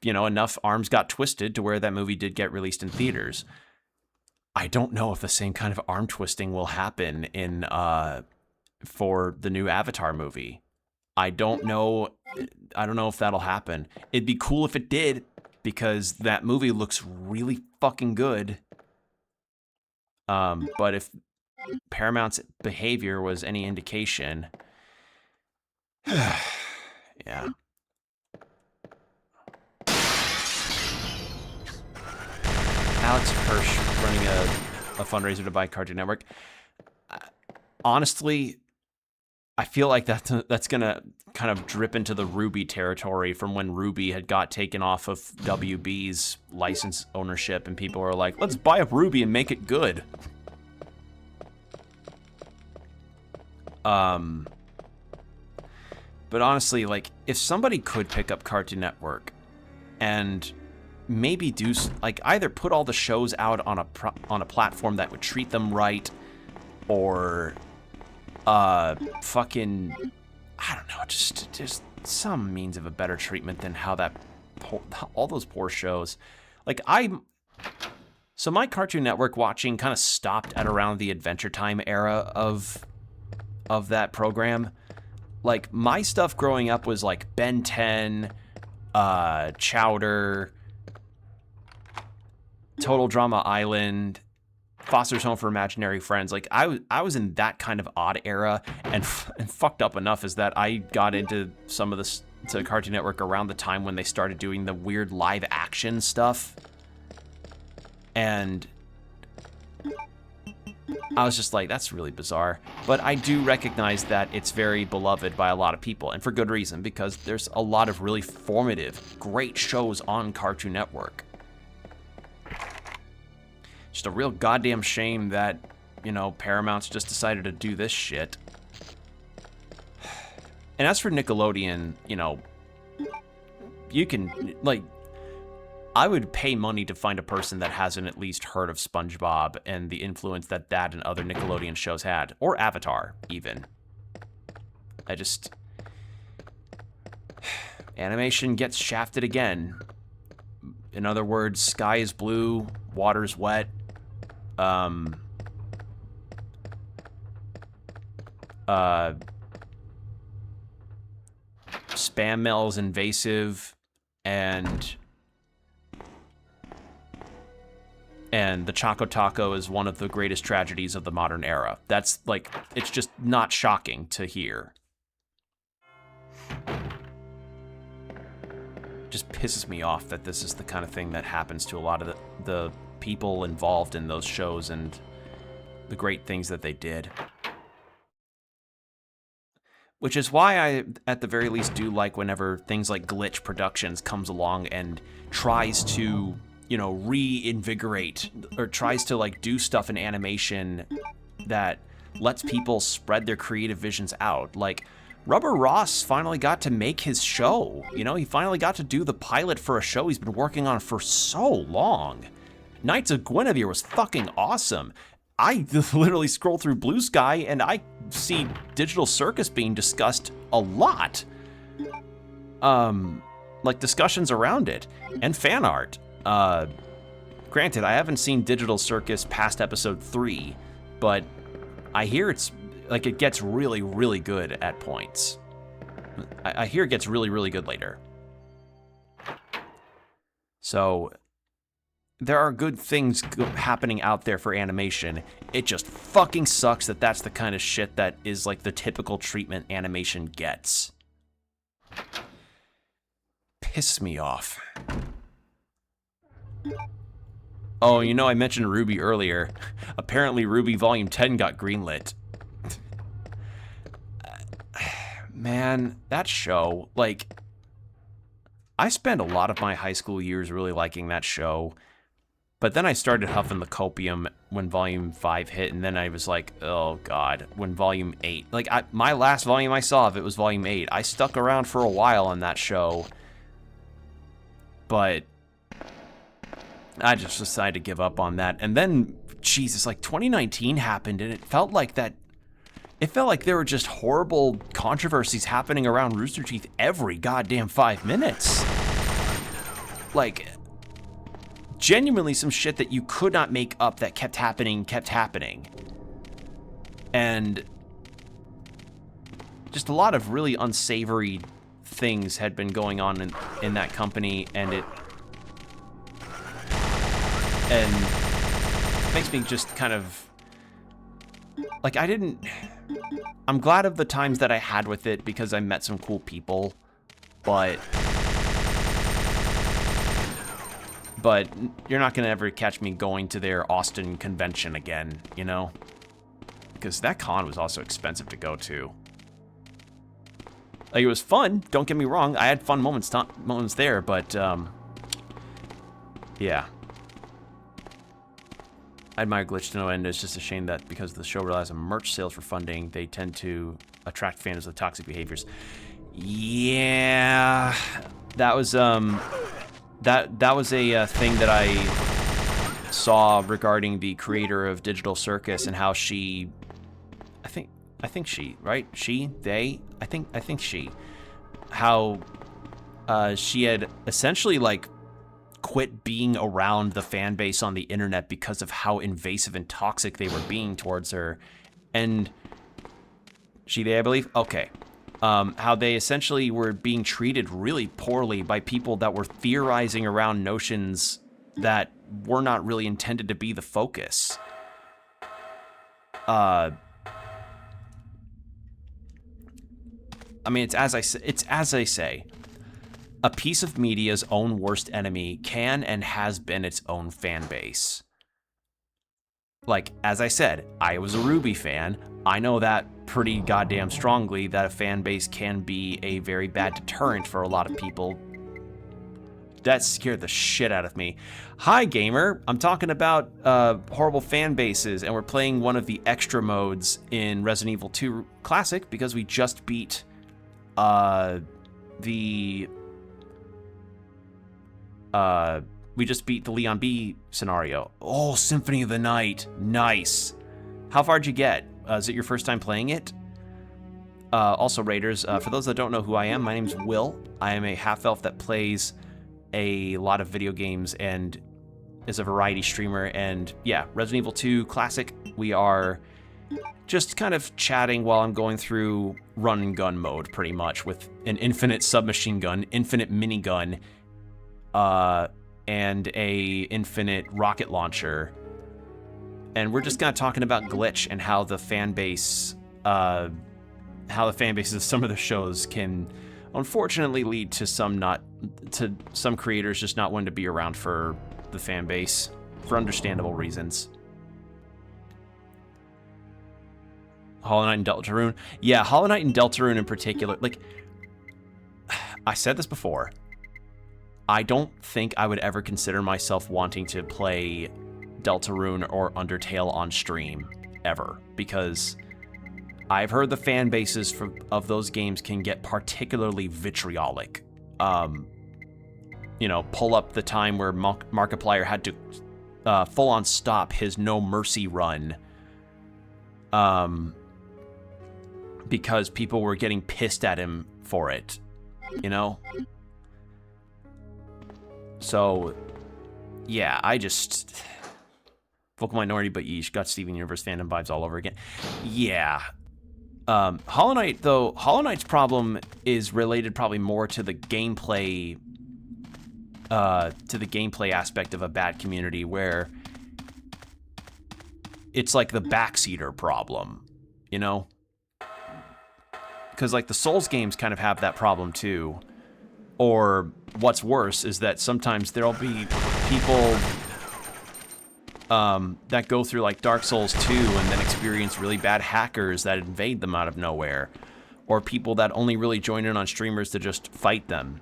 enough arms got twisted to where that movie did get released in theaters. I don't know if the same kind of arm twisting will happen in for the new Avatar movie. I don't know if that'll happen. It'd be cool if it did because that movie looks really fucking good. But if Paramount's behavior was any indication, yeah. Alex Hirsch running a fundraiser to buy Cartoon Network. Honestly, I feel like that's gonna kind of drip into the Ruby territory from when Ruby had got taken off of WB's license ownership, and people were like, "Let's buy up Ruby and make it good." But honestly, if somebody could pick up Cartoon Network and maybe do either put all the shows out on a platform that would treat them right, or fucking, I don't know, just some means of a better treatment than how all those poor shows. So my Cartoon Network watching kind of stopped at around the Adventure Time era of that program. My stuff growing up was Ben 10, Chowder, Total Drama Island, Foster's Home for Imaginary Friends. Like, I was in that kind of odd era, and fucked up enough is that I got into some of this to Cartoon Network around the time when they started doing the weird live action stuff. And I was just like, that's really bizarre. But I do recognize that it's very beloved by a lot of people, and for good reason, because there's a lot of really formative, great shows on Cartoon Network. Just a real goddamn shame that, you know, Paramount's just decided to do this shit. And as for Nickelodeon, you know, you can, like, I would pay money to find a person that hasn't at least heard of SpongeBob and the influence that that and other Nickelodeon shows had, or Avatar, even. Animation gets shafted again. In other words, sky is blue, water's wet. Spam mail is invasive, and the Choco Taco is one of the greatest tragedies of the modern era. That's, like, it's just not shocking to hear. Just pisses me off that this is the kind of thing that happens to a lot of the people involved in those shows and the great things that they did. Which is why I, at the very least, do like whenever things like Glitch Productions comes along and tries to, you know, reinvigorate, or tries to, like, do stuff in animation that lets people spread their creative visions out. Like, Rubber Ross finally got to make his show. You know, he finally got to do the pilot for a show he's been working on for so long. Knights of Guinevere was fucking awesome. I literally scroll through Blue Sky and I see Digital Circus being discussed a lot. Like, discussions around it and fan art. Granted, I haven't seen Digital Circus past episode 3, but I hear it's, like, it gets really, really good at points. I hear it gets really, really good later. So, there are good things happening out there for animation. It just fucking sucks that that's the kind of shit that is, like, the typical treatment animation gets. Pisses me off. Oh, you know, I mentioned RWBY earlier. Apparently RWBY Volume 10 got greenlit. Man, that show, like, I spent a lot of my high school years really liking that show, but then I started huffing the copium when Volume 5 hit, and then I was like, oh god, when Volume 8, like, my last volume I saw of it was Volume 8. I stuck around for a while on that show, but I just decided to give up on that. And then, Jesus, like, 2019 happened, and it felt like there were just horrible controversies happening around Rooster Teeth every goddamn 5 minutes. Like, genuinely some shit that you could not make up that kept happening. And just a lot of really unsavory things had been going on in that company, and it makes me just kind of, like, I'm glad of the times that I had with it because I met some cool people, but you're not gonna ever catch me going to their Austin convention again, you know? Because that con was also expensive to go to. Like, it was fun, don't get me wrong, I had fun moments there, but, yeah. I admire Glitch to no end. It's just a shame that because the show relies on merch sales for funding, they tend to attract fans with toxic behaviors. Yeah, that was that was a thing that I saw regarding the creator of Digital Circus and how she, I think she, right? She, they, I think she, how she had essentially, like, quit being around the fan base on the internet because of how invasive and toxic they were being towards her. And she, they, I believe, okay. how they essentially were being treated really poorly by people that were theorizing around notions that were not really intended to be the focus. I mean, it's as I say, a piece of media's own worst enemy can and has been its own fan base. Like, as I said, I was a Ruby fan. I know that pretty goddamn strongly, that a fan base can be a very bad deterrent for a lot of people. That scared the shit out of me. Hi, gamer. I'm talking about horrible fan bases, and we're playing one of the extra modes in Resident Evil 2 Classic because we just beat the Leon B scenario. Oh, Symphony of the Night. Nice. How far'd you get? Is it your first time playing it? Also, Raiders, for those that don't know who I am, my name's Will. I am a half-elf that plays a lot of video games and is a variety streamer. And yeah, Resident Evil 2 Classic, we are just kind of chatting while I'm going through run and gun mode, pretty much, with an infinite submachine gun, infinite minigun, and a infinite rocket launcher. And we're just kind of talking about Glitch and how the fan bases of some of the shows can unfortunately lead to some creators just not wanting to be around for the fan base for understandable reasons. Hollow Knight and Deltarune. Yeah, Hollow Knight and Deltarune in particular. Like, I said this before. I don't think I would ever consider myself wanting to play Deltarune or Undertale on stream, ever. Because I've heard the fan bases of those games can get particularly vitriolic. You know, pull up the time where Markiplier had to full-on stop his No Mercy run. Because people were getting pissed at him for it, you know? So, yeah, I just... Vocal minority, but yeesh, got Steven Universe fandom vibes all over again. Yeah. Hollow Knight, though, Hollow Knight's problem is related probably more to the gameplay, aspect of a bad community, where it's like the backseater problem, you know? Because, like, the Souls games kind of have that problem, too. Or, what's worse is that sometimes there'll be people that go through, like, Dark Souls 2 and then experience really bad hackers that invade them out of nowhere. Or people that only really join in on streamers to just fight them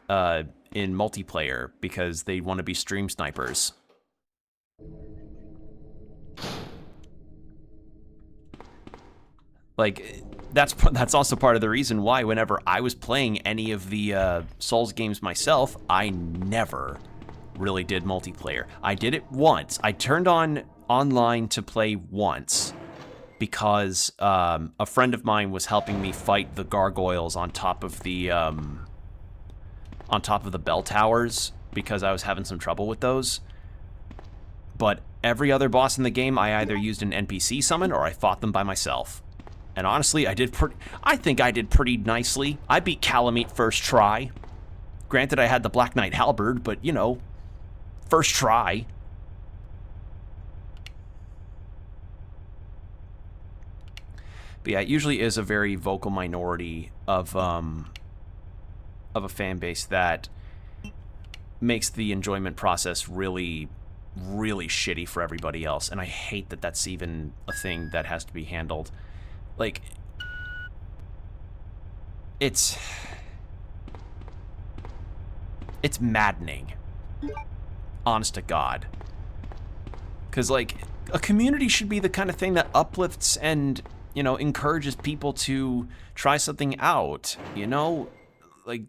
in multiplayer because they want to be stream snipers. Like, that's also part of the reason why whenever I was playing any of the Souls games myself, I never really did multiplayer. I did it once. I turned on online to play once because a friend of mine was helping me fight the gargoyles on top of the bell towers because I was having some trouble with those. But every other boss in the game, I either used an NPC summon or I fought them by myself. And honestly, I think I did pretty nicely. I beat Calamite first try. Granted, I had the Black Knight Halberd, but, you know, first try. But yeah, it usually is a very vocal minority of a fan base that makes the enjoyment process really, really shitty for everybody else. And I hate that that's even a thing that has to be handled. Like, it's maddening. Honest to God. Because, like, a community should be the kind of thing that uplifts and, you know, encourages people to try something out, you know? Like,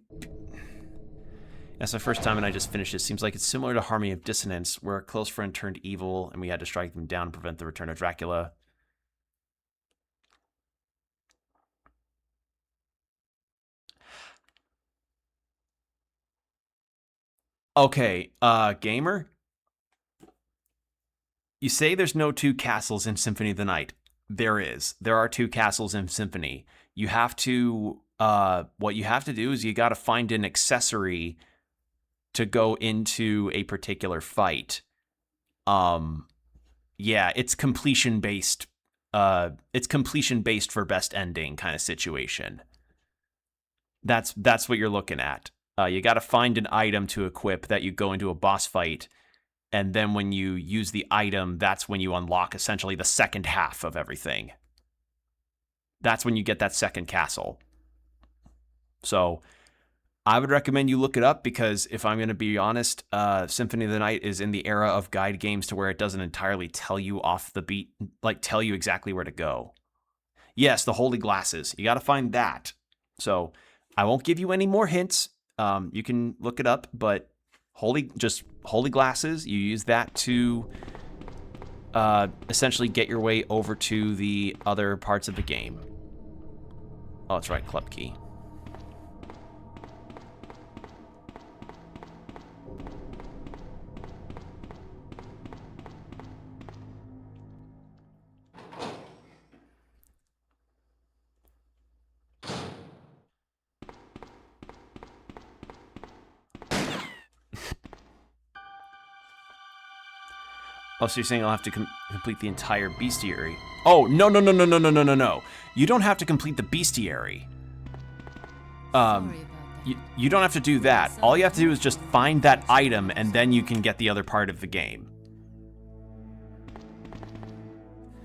that's my first time and I just finished it. Seems like it's similar to Harmony of Dissonance, where a close friend turned evil and we had to strike them down and prevent the return of Dracula. Okay, gamer? You say there's no two castles in Symphony of the Night. There is. There are 2 castles in Symphony. You have to, what you have to do is you got to find an accessory to go into a particular fight. Yeah, it's completion based. It's completion based for best ending kind of situation. That's what you're looking at. You got to find an item to equip that you go into a boss fight. And then when you use the item, that's when you unlock essentially the second half of everything. That's when you get that second castle. So I would recommend you look it up because if I'm going to be honest, Symphony of the Night is in the era of guide games to where it doesn't entirely tell you off the beat, like tell you exactly where to go. Yes, the holy glasses. You got to find that. So I won't give you any more hints. You can look it up, but holy glasses, you use that to essentially get your way over to the other parts of the game. Oh, that's right, club key. Oh, so you're saying I'll have to complete the entire bestiary? Oh, no. You don't have to complete the bestiary. You don't have to do that. All you have to do is just find that item, and then you can get the other part of the game.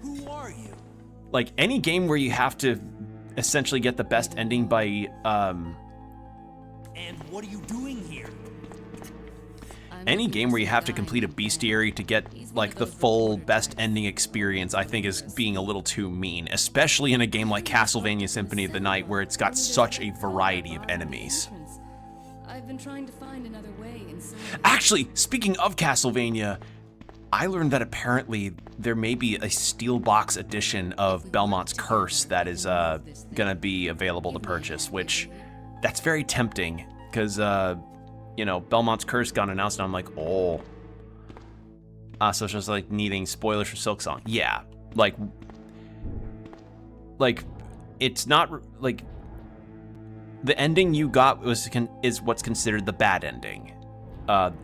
Who are you? Like, any game where you have to essentially get the best ending by, And what are you doing here? Any game where you have to complete a bestiary to get, like, the full best ending experience, I think is being a little too mean, especially in a game like Castlevania Symphony of the Night, where it's got such a variety of enemies. I've been trying to find another way inside. Actually, speaking of Castlevania, I learned that apparently there may be a steelbox edition of Belmont's Curse that is gonna be available to purchase, which, that's very tempting, because, you know, Belmont's Curse got announced, and I'm like, oh. So it's just like needing spoilers for Silksong. Yeah, like it's not like the ending you got is what's considered the bad ending.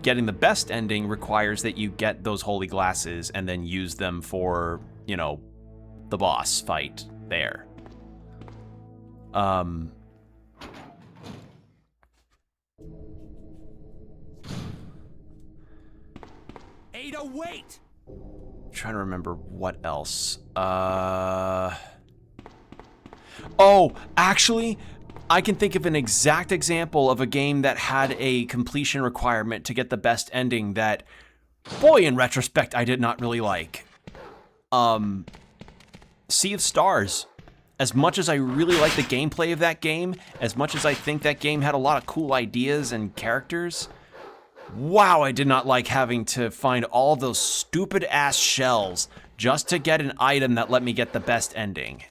Getting the best ending requires that you get those holy glasses and then use them for, you know, the boss fight there. Ada, wait! Trying to remember what else. Oh, actually, I can think of an exact example of a game that had a completion requirement to get the best ending that, boy, in retrospect, I did not really like. Sea of Stars. As much as I really like the gameplay of that game, as much as I think that game had a lot of cool ideas and characters, wow, I did not like having to find all those stupid ass shells just to get an item that let me get the best ending.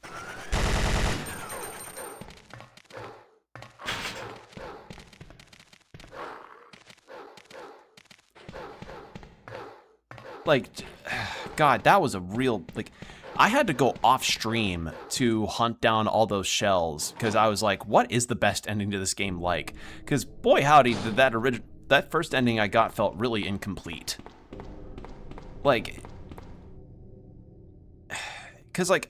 Like, God, that was a real, like, I had to go off stream to hunt down all those shells because I was like, what is the best ending to this game like? Because boy howdy, that first ending I got felt really incomplete. Like, because like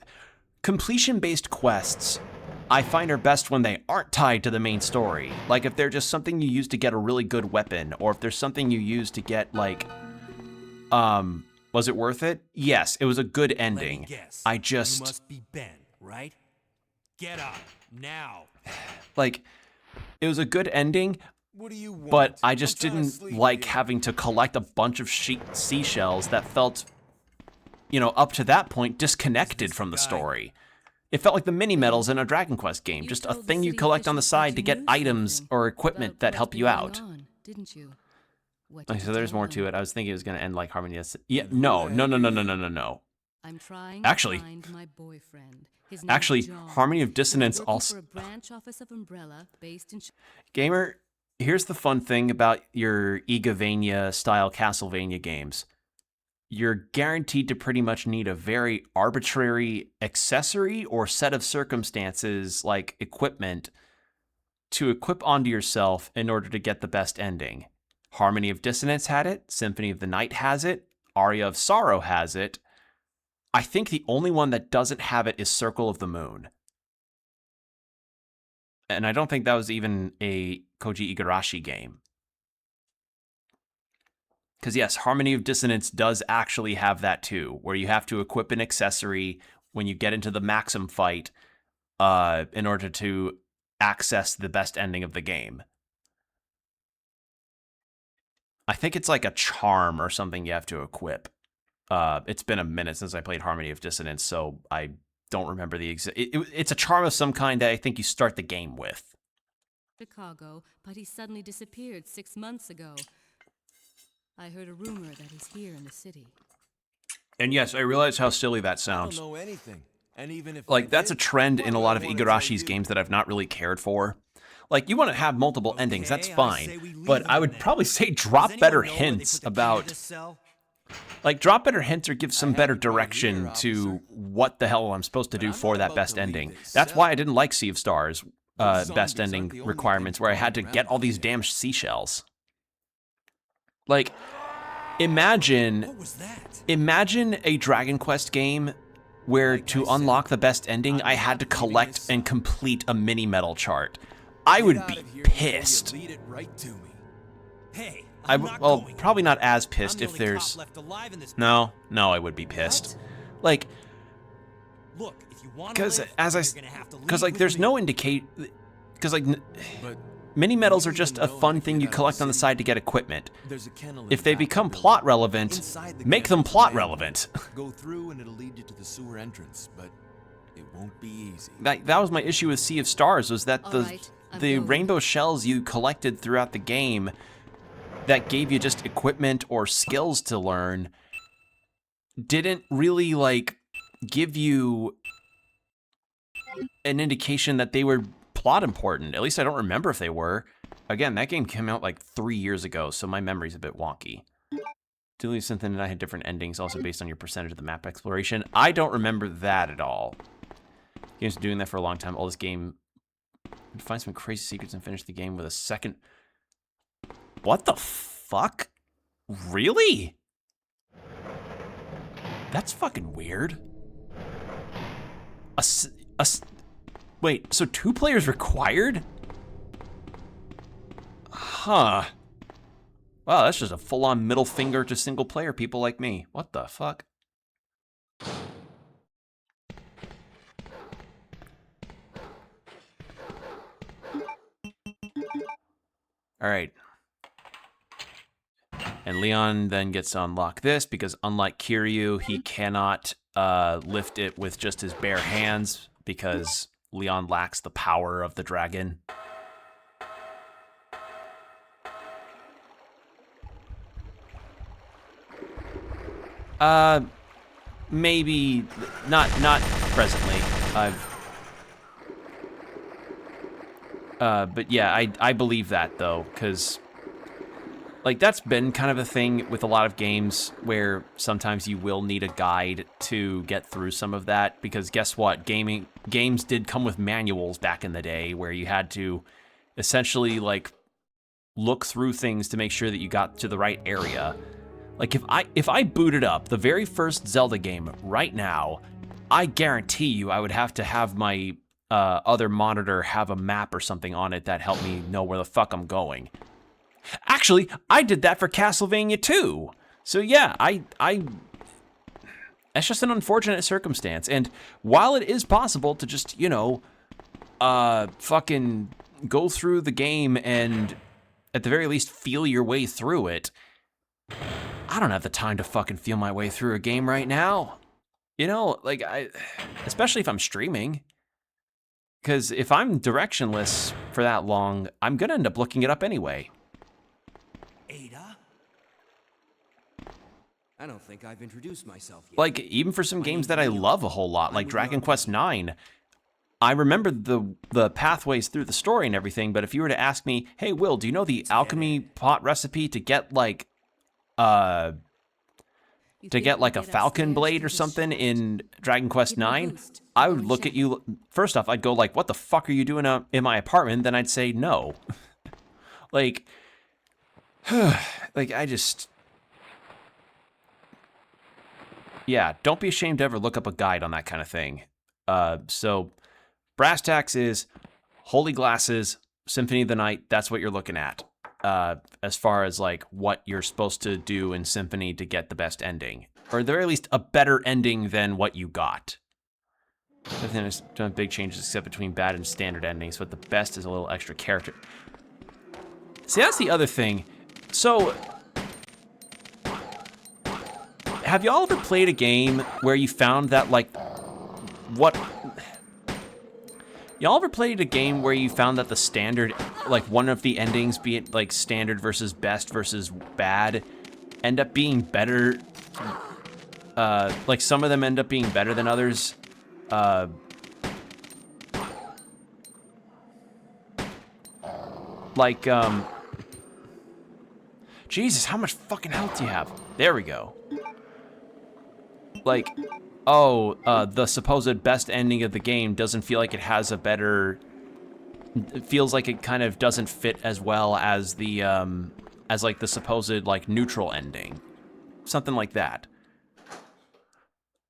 completion-based quests, I find are best when they aren't tied to the main story. Like if they're just something you use to get a really good weapon, or if there's something you use to get like, was it worth it? Yes, it was a good ending. Let me guess. I just... You must be Ben, right? Get up, now. Like, it was a good ending, What do you want? but I just I'm trying to didn't sleep like here. having to collect a bunch of seashells that felt, you know, up to that point, disconnected from the story. It felt like the mini-medals in a Dragon Quest game, just a thing you collect on the side to get items or equipment that help you out. Didn't you? Okay, so there's more to it. I was thinking it was going to end like Harmony. Yeah, no. I'm trying Actually- to find my boyfriend. His name's Actually, John. Harmony of He's Dissonance working also... for a branch office of Umbrella based in Gamer, here's the fun thing about your Igavania style Castlevania games. you're guaranteed to pretty much need a very arbitrary accessory or set of circumstances, like equipment, to equip onto yourself in order to get the best ending. Harmony of Dissonance had it. Symphony of the Night has it. Aria of Sorrow has it. I think the only one that doesn't have it is Circle of the Moon. And I don't think that was even a Koji Igarashi game. Because yes, Harmony of Dissonance does actually have that too, where you have to equip an accessory when you get into the Maxim fight in order to access the best ending of the game. I think it's like a charm or something you have to equip. It's been a minute since I played Harmony of Dissonance, so I don't remember the exact... It's a charm of some kind that I think you start the game with. Chicago, but he suddenly disappeared 6 months ago. I heard a rumor that he's here in the city. And yes, I realize how silly that sounds. I don't know anything. And even if like, that's a trend in a lot of Igarashi's games that I've not really cared for. Like, you want to have multiple endings, that's fine. But I would probably say drop better hints about... Like, drop better hints or give some better direction to what the hell I'm supposed to do for that best ending. That's why I didn't like Sea of Stars best ending requirements, where I had to get all these damn seashells. Like, imagine a Dragon Quest game where to unlock the best ending, I had to collect and complete a mini metal chart. I would be pissed. Well, probably not as pissed if there's... No, I would be pissed. Like, because like, there's no indicate... Because, like, mini medals are just a fun thing you collect on the side to get equipment. If they become plot relevant, make them plot relevant. Go through and it'll lead you to the sewer entrance, but it won't be easy. That was my issue with Sea of Stars, was that the rainbow shells you collected throughout the game that gave you just equipment or skills to learn didn't really, like, give you an indication that they were plot important. At least I don't remember if they were. Again, that game came out like 3 years ago, so my memory's a bit wonky. Dually Symphony and I had different endings, also based on your percentage of the map exploration. I don't remember that at all. Game's been doing that for a long time. All this game... Find some crazy secrets and finish the game with a second... What the fuck? Really? That's fucking weird. Wait, so 2 players required? Huh. Wow, that's just a full-on middle finger to single-player people like me. What the fuck? Alright. And Leon then gets to unlock this, because unlike Kiryu, he cannot lift it with just his bare hands, because Leon lacks the power of the dragon. Maybe not presently. But yeah, I believe that though, because like that's been kind of a thing with a lot of games where sometimes you will need a guide to get through some of that, because guess what? Games did come with manuals back in the day where you had to essentially like look through things to make sure that you got to the right area. Like if I booted up the very first Zelda game right now, I guarantee you I would have to have my other monitor have a map or something on it that helped me know where the fuck I'm going. Actually, I did that for Castlevania 2. So yeah, that's just an unfortunate circumstance. And while it is possible to just, you know, fucking go through the game and at the very least feel your way through it, I don't have the time to fucking feel my way through a game right now. You know, like especially if I'm streaming. Because if I'm directionless for that long, I'm gonna end up looking it up anyway. Ada? I don't think I've introduced myself yet. Like, even for some games that I love a whole lot, like Dragon Quest IX, I remember the pathways through the story and everything, but if you were to ask me, hey, Will, do you know the alchemy pot recipe to get, like, to get like a falcon blade or something in Dragon Quest 9, I would look at you, first off, I'd go like, what the fuck are you doing in my apartment? Then I'd say no. Like, like I just, yeah, don't be ashamed to ever look up a guide on that kind of thing. So brass tacks is Holy Glasses, Symphony of the Night, that's what you're looking at. As far as like what you're supposed to do in Symphony to get the best ending, or at the very least a better ending than what you got. I think there's done big changes except between bad and standard endings, but the best is a little extra character. See, that's the other thing. So, have y'all ever played a game where you found that like Y'all ever played a game where you found that the standard, like one of the endings, be it like standard versus best versus bad, end up being better? Like some of them end up being better than others. Jesus, how much fucking health do you have? There we go. Like, the supposed best ending of the game doesn't feel like it has a better... It feels like it kind of doesn't fit as well as the, as like the supposed like neutral ending. Something like that.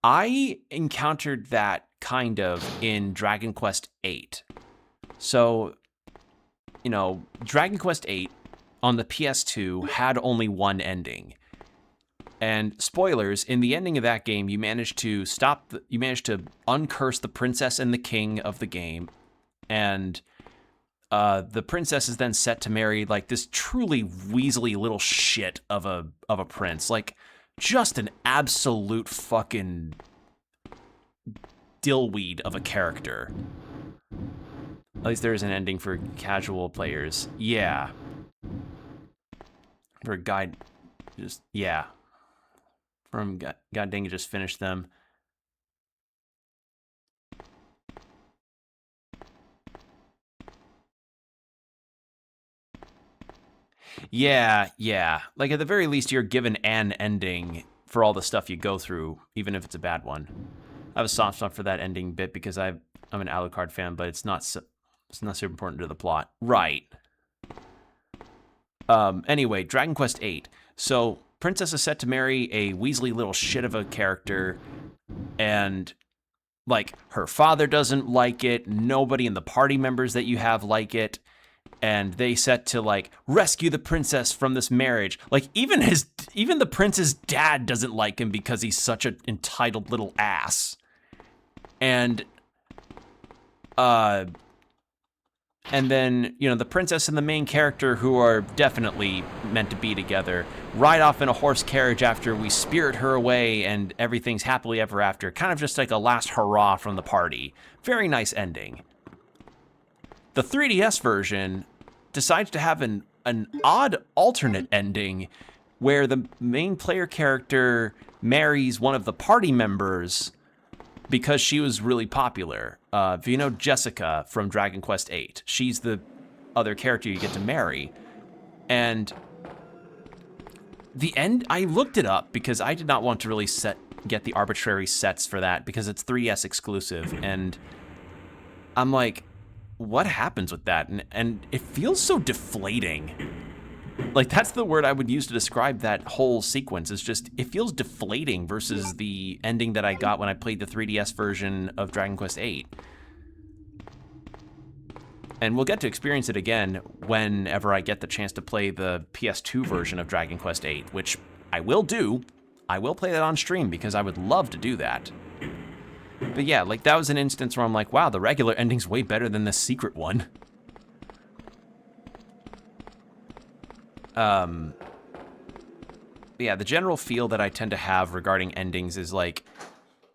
I encountered that kind of in Dragon Quest VIII. So, you know, Dragon Quest VIII on the PS2 had only one ending. And spoilers, in the ending of that game, you managed to uncurse the princess and the king of the game. And the princess is then set to marry like this truly weaselly little shit of a prince. Like, just an absolute fucking dillweed of a character. At least there is an ending for casual players. Yeah. For a guide, just, yeah. From God dang it, just finished them. Yeah. Like, at the very least, you're given an ending for all the stuff you go through, even if it's a bad one. I have a soft spot for that ending bit because I'm an Alucard fan, but it's not super important to the plot. Right. Anyway, Dragon Quest VIII. So, Princess is set to marry a Weasley little shit of a character, and, like, her father doesn't like it, nobody in the party members that you have like it, and they set to, like, rescue the princess from this marriage. Like, even the prince's dad doesn't like him because he's such an entitled little ass. And then, you know, the princess and the main character, who are definitely meant to be together, ride off in a horse carriage after we spirit her away and everything's happily ever after. Kind of just like a last hurrah from the party. Very nice ending. The 3DS version decides to have an odd alternate ending where the main player character marries one of the party members because she was really popular. If you know Jessica from Dragon Quest VIII, she's the other character you get to marry. And the end, I looked it up because I did not want to really get the arbitrary sets for that because it's 3DS exclusive. And I'm like, what happens with that? And it feels so deflating. Like, that's the word I would use to describe that whole sequence. Is just, it feels deflating versus the ending that I got when I played the 3DS version of Dragon Quest VIII. And we'll get to experience it again whenever I get the chance to play the PS2 version of Dragon Quest VIII, which I will do. I will play that on stream because I would love to do that. But yeah, like, that was an instance where I'm like, wow, the regular ending's way better than the secret one. Yeah, the general feel that I tend to have regarding endings is like,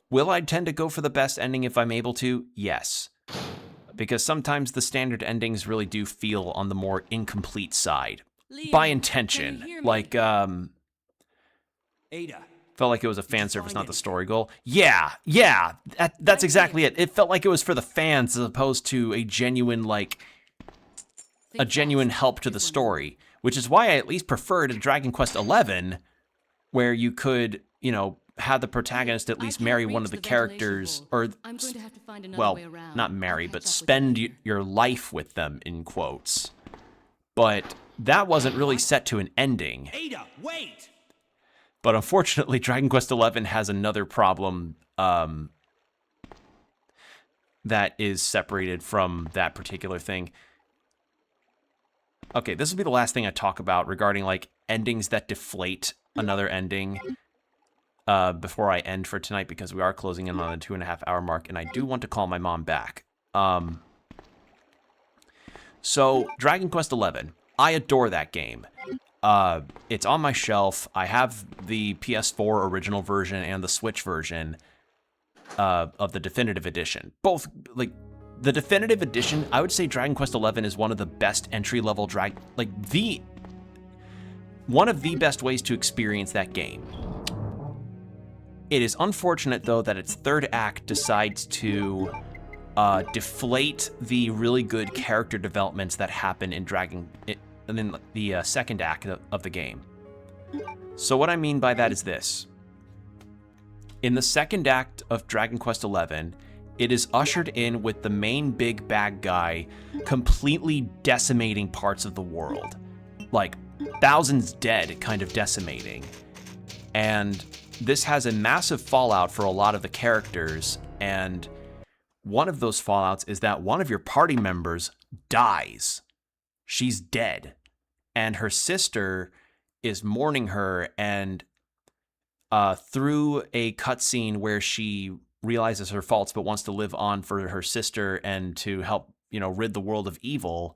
will I tend to go for the best ending if I'm able to? Yes. Because sometimes the standard endings really do feel on the more incomplete side. Leo, by intention. Like, Ada. felt like it was a fan service, not the story goal. Yeah, that's exactly it. It felt like it was for the fans as opposed to a genuine, like, a genuine help to the story. Which is why I at least preferred Dragon Quest XI, where you could, you know, had the protagonist at least marry one of the characters, or, I'm going to have to find another well, way around. not marry, I'll but catch up with spend you. your life with them, in quotes. But that wasn't really set to an ending. Ada, wait! But unfortunately, Dragon Quest XI has another problem that is separated from that particular thing. Okay, this will be the last thing I talk about regarding, like, endings that deflate another ending before I end for tonight, because we are closing in on the 2.5-hour mark, and I do want to call my mom back. So, Dragon Quest XI. I adore that game. It's on my shelf. I have the PS4 original version and the Switch version of the Definitive Edition. Both, like, the Definitive Edition, I would say Dragon Quest XI is one of the best entry-level one of the best ways to experience that game. It is unfortunate, though, that its third act decides to deflate the really good character developments that happen in the second act of the game. So what I mean by that is this. In the second act of Dragon Quest XI, it is ushered in with the main big bad guy completely decimating parts of the world. Like, thousands dead kind of decimating. And this has a massive fallout for a lot of the characters, and one of those fallouts is that one of your party members dies. She's dead. And her sister is mourning her, and through a cutscene where she realizes her faults but wants to live on for her sister and to help, you know, rid the world of evil,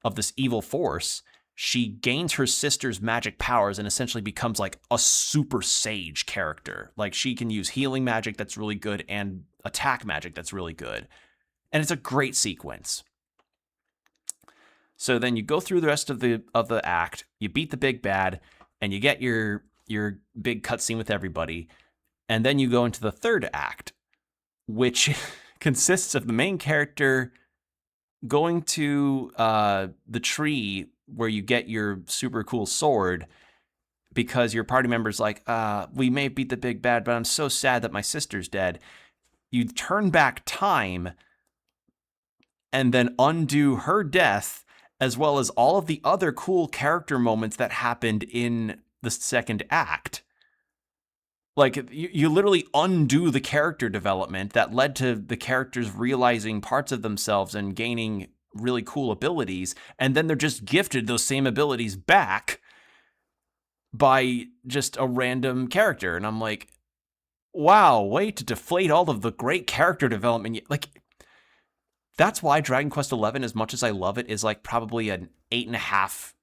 of this evil force, she gains her sister's magic powers and essentially becomes like a super sage character. Like, she can use healing magic that's really good and attack magic that's really good. And it's a great sequence. So then you go through the rest of the act, you beat the big bad, and you get your big cutscene with everybody. And then you go into the third act, which consists of the main character going to the tree where you get your super cool sword, because your party member's like, we may beat the big bad, but I'm so sad that my sister's dead. You turn back time and then undo her death, as well as all of the other cool character moments that happened in the second act. Like, you literally undo the character development that led to the characters realizing parts of themselves and gaining really cool abilities, and then they're just gifted those same abilities back by just a random character. And I'm like, wow, way to deflate all of the great character development. Like, that's why Dragon Quest XI, as much as I love it, is like probably an 8.5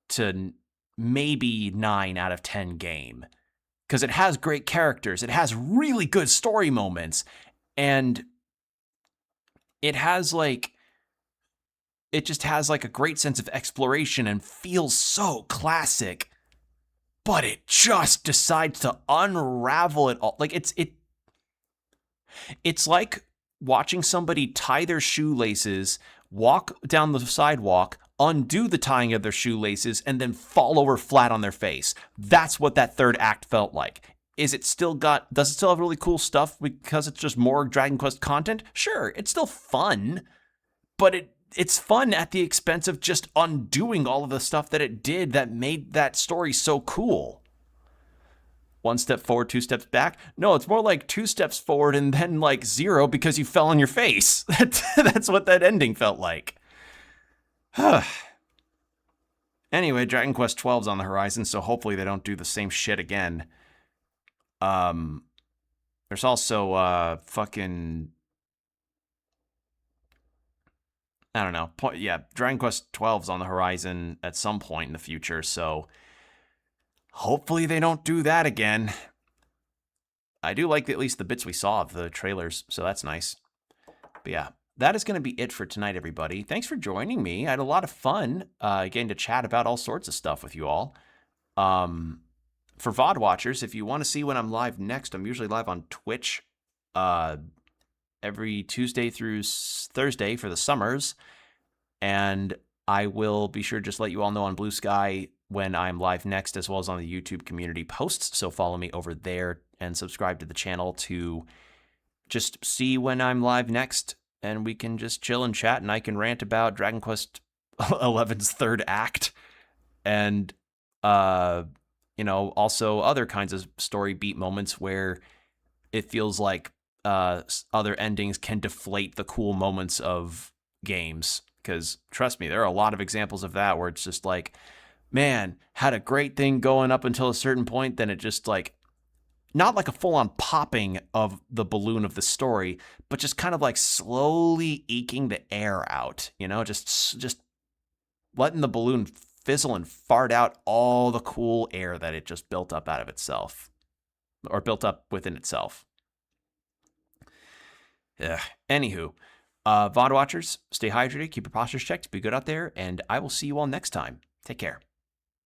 to maybe 9 out of 10 game. Because it has great characters, it has really good story moments, and it just has like a great sense of exploration and feels so classic, but it just decides to unravel it all. Like, it's like watching somebody tie their shoelaces, walk down the sidewalk, undo the tying of their shoelaces, and then fall over flat on their face. That's what that third act felt like. Does it still have really cool stuff because it's just more Dragon Quest content? Sure, it's still fun, but it's fun at the expense of just undoing all of the stuff that it did that made that story so cool. 1 step forward, 2 steps back? No, it's more like 2 steps forward and then like 0 because you fell on your face. That's what that ending felt like. Anyway, Dragon Quest XII's on the horizon, so hopefully they don't do the same shit again. There's also I don't know. Dragon Quest XII's on the horizon at some point in the future, so hopefully they don't do that again. I do like at least the bits we saw of the trailers, so that's nice. But yeah, that is going to be it for tonight, everybody. Thanks for joining me. I had a lot of fun getting to chat about all sorts of stuff with you all. For VOD watchers, if you want to see when I'm live next, I'm usually live on Twitch every Tuesday through Thursday for the summers. And I will be sure to just let you all know on Blue Sky when I'm live next, as well as on the YouTube community posts. So follow me over there and subscribe to the channel to just see when I'm live next, and we can just chill and chat, and I can rant about Dragon Quest XI's third act, and also other kinds of story beat moments where it feels like other endings can deflate the cool moments of games. Because trust me, there are a lot of examples of that where it's just like, man, had a great thing going up until a certain point, then it just like, not like a full-on popping of the balloon of the story, but just kind of like slowly eking the air out, just letting the balloon fizzle and fart out all the cool air that it just built up out of itself, or built up within itself. Anywho, VOD watchers, stay hydrated, keep your postures checked, be good out there, and I will see you all next time. Take care.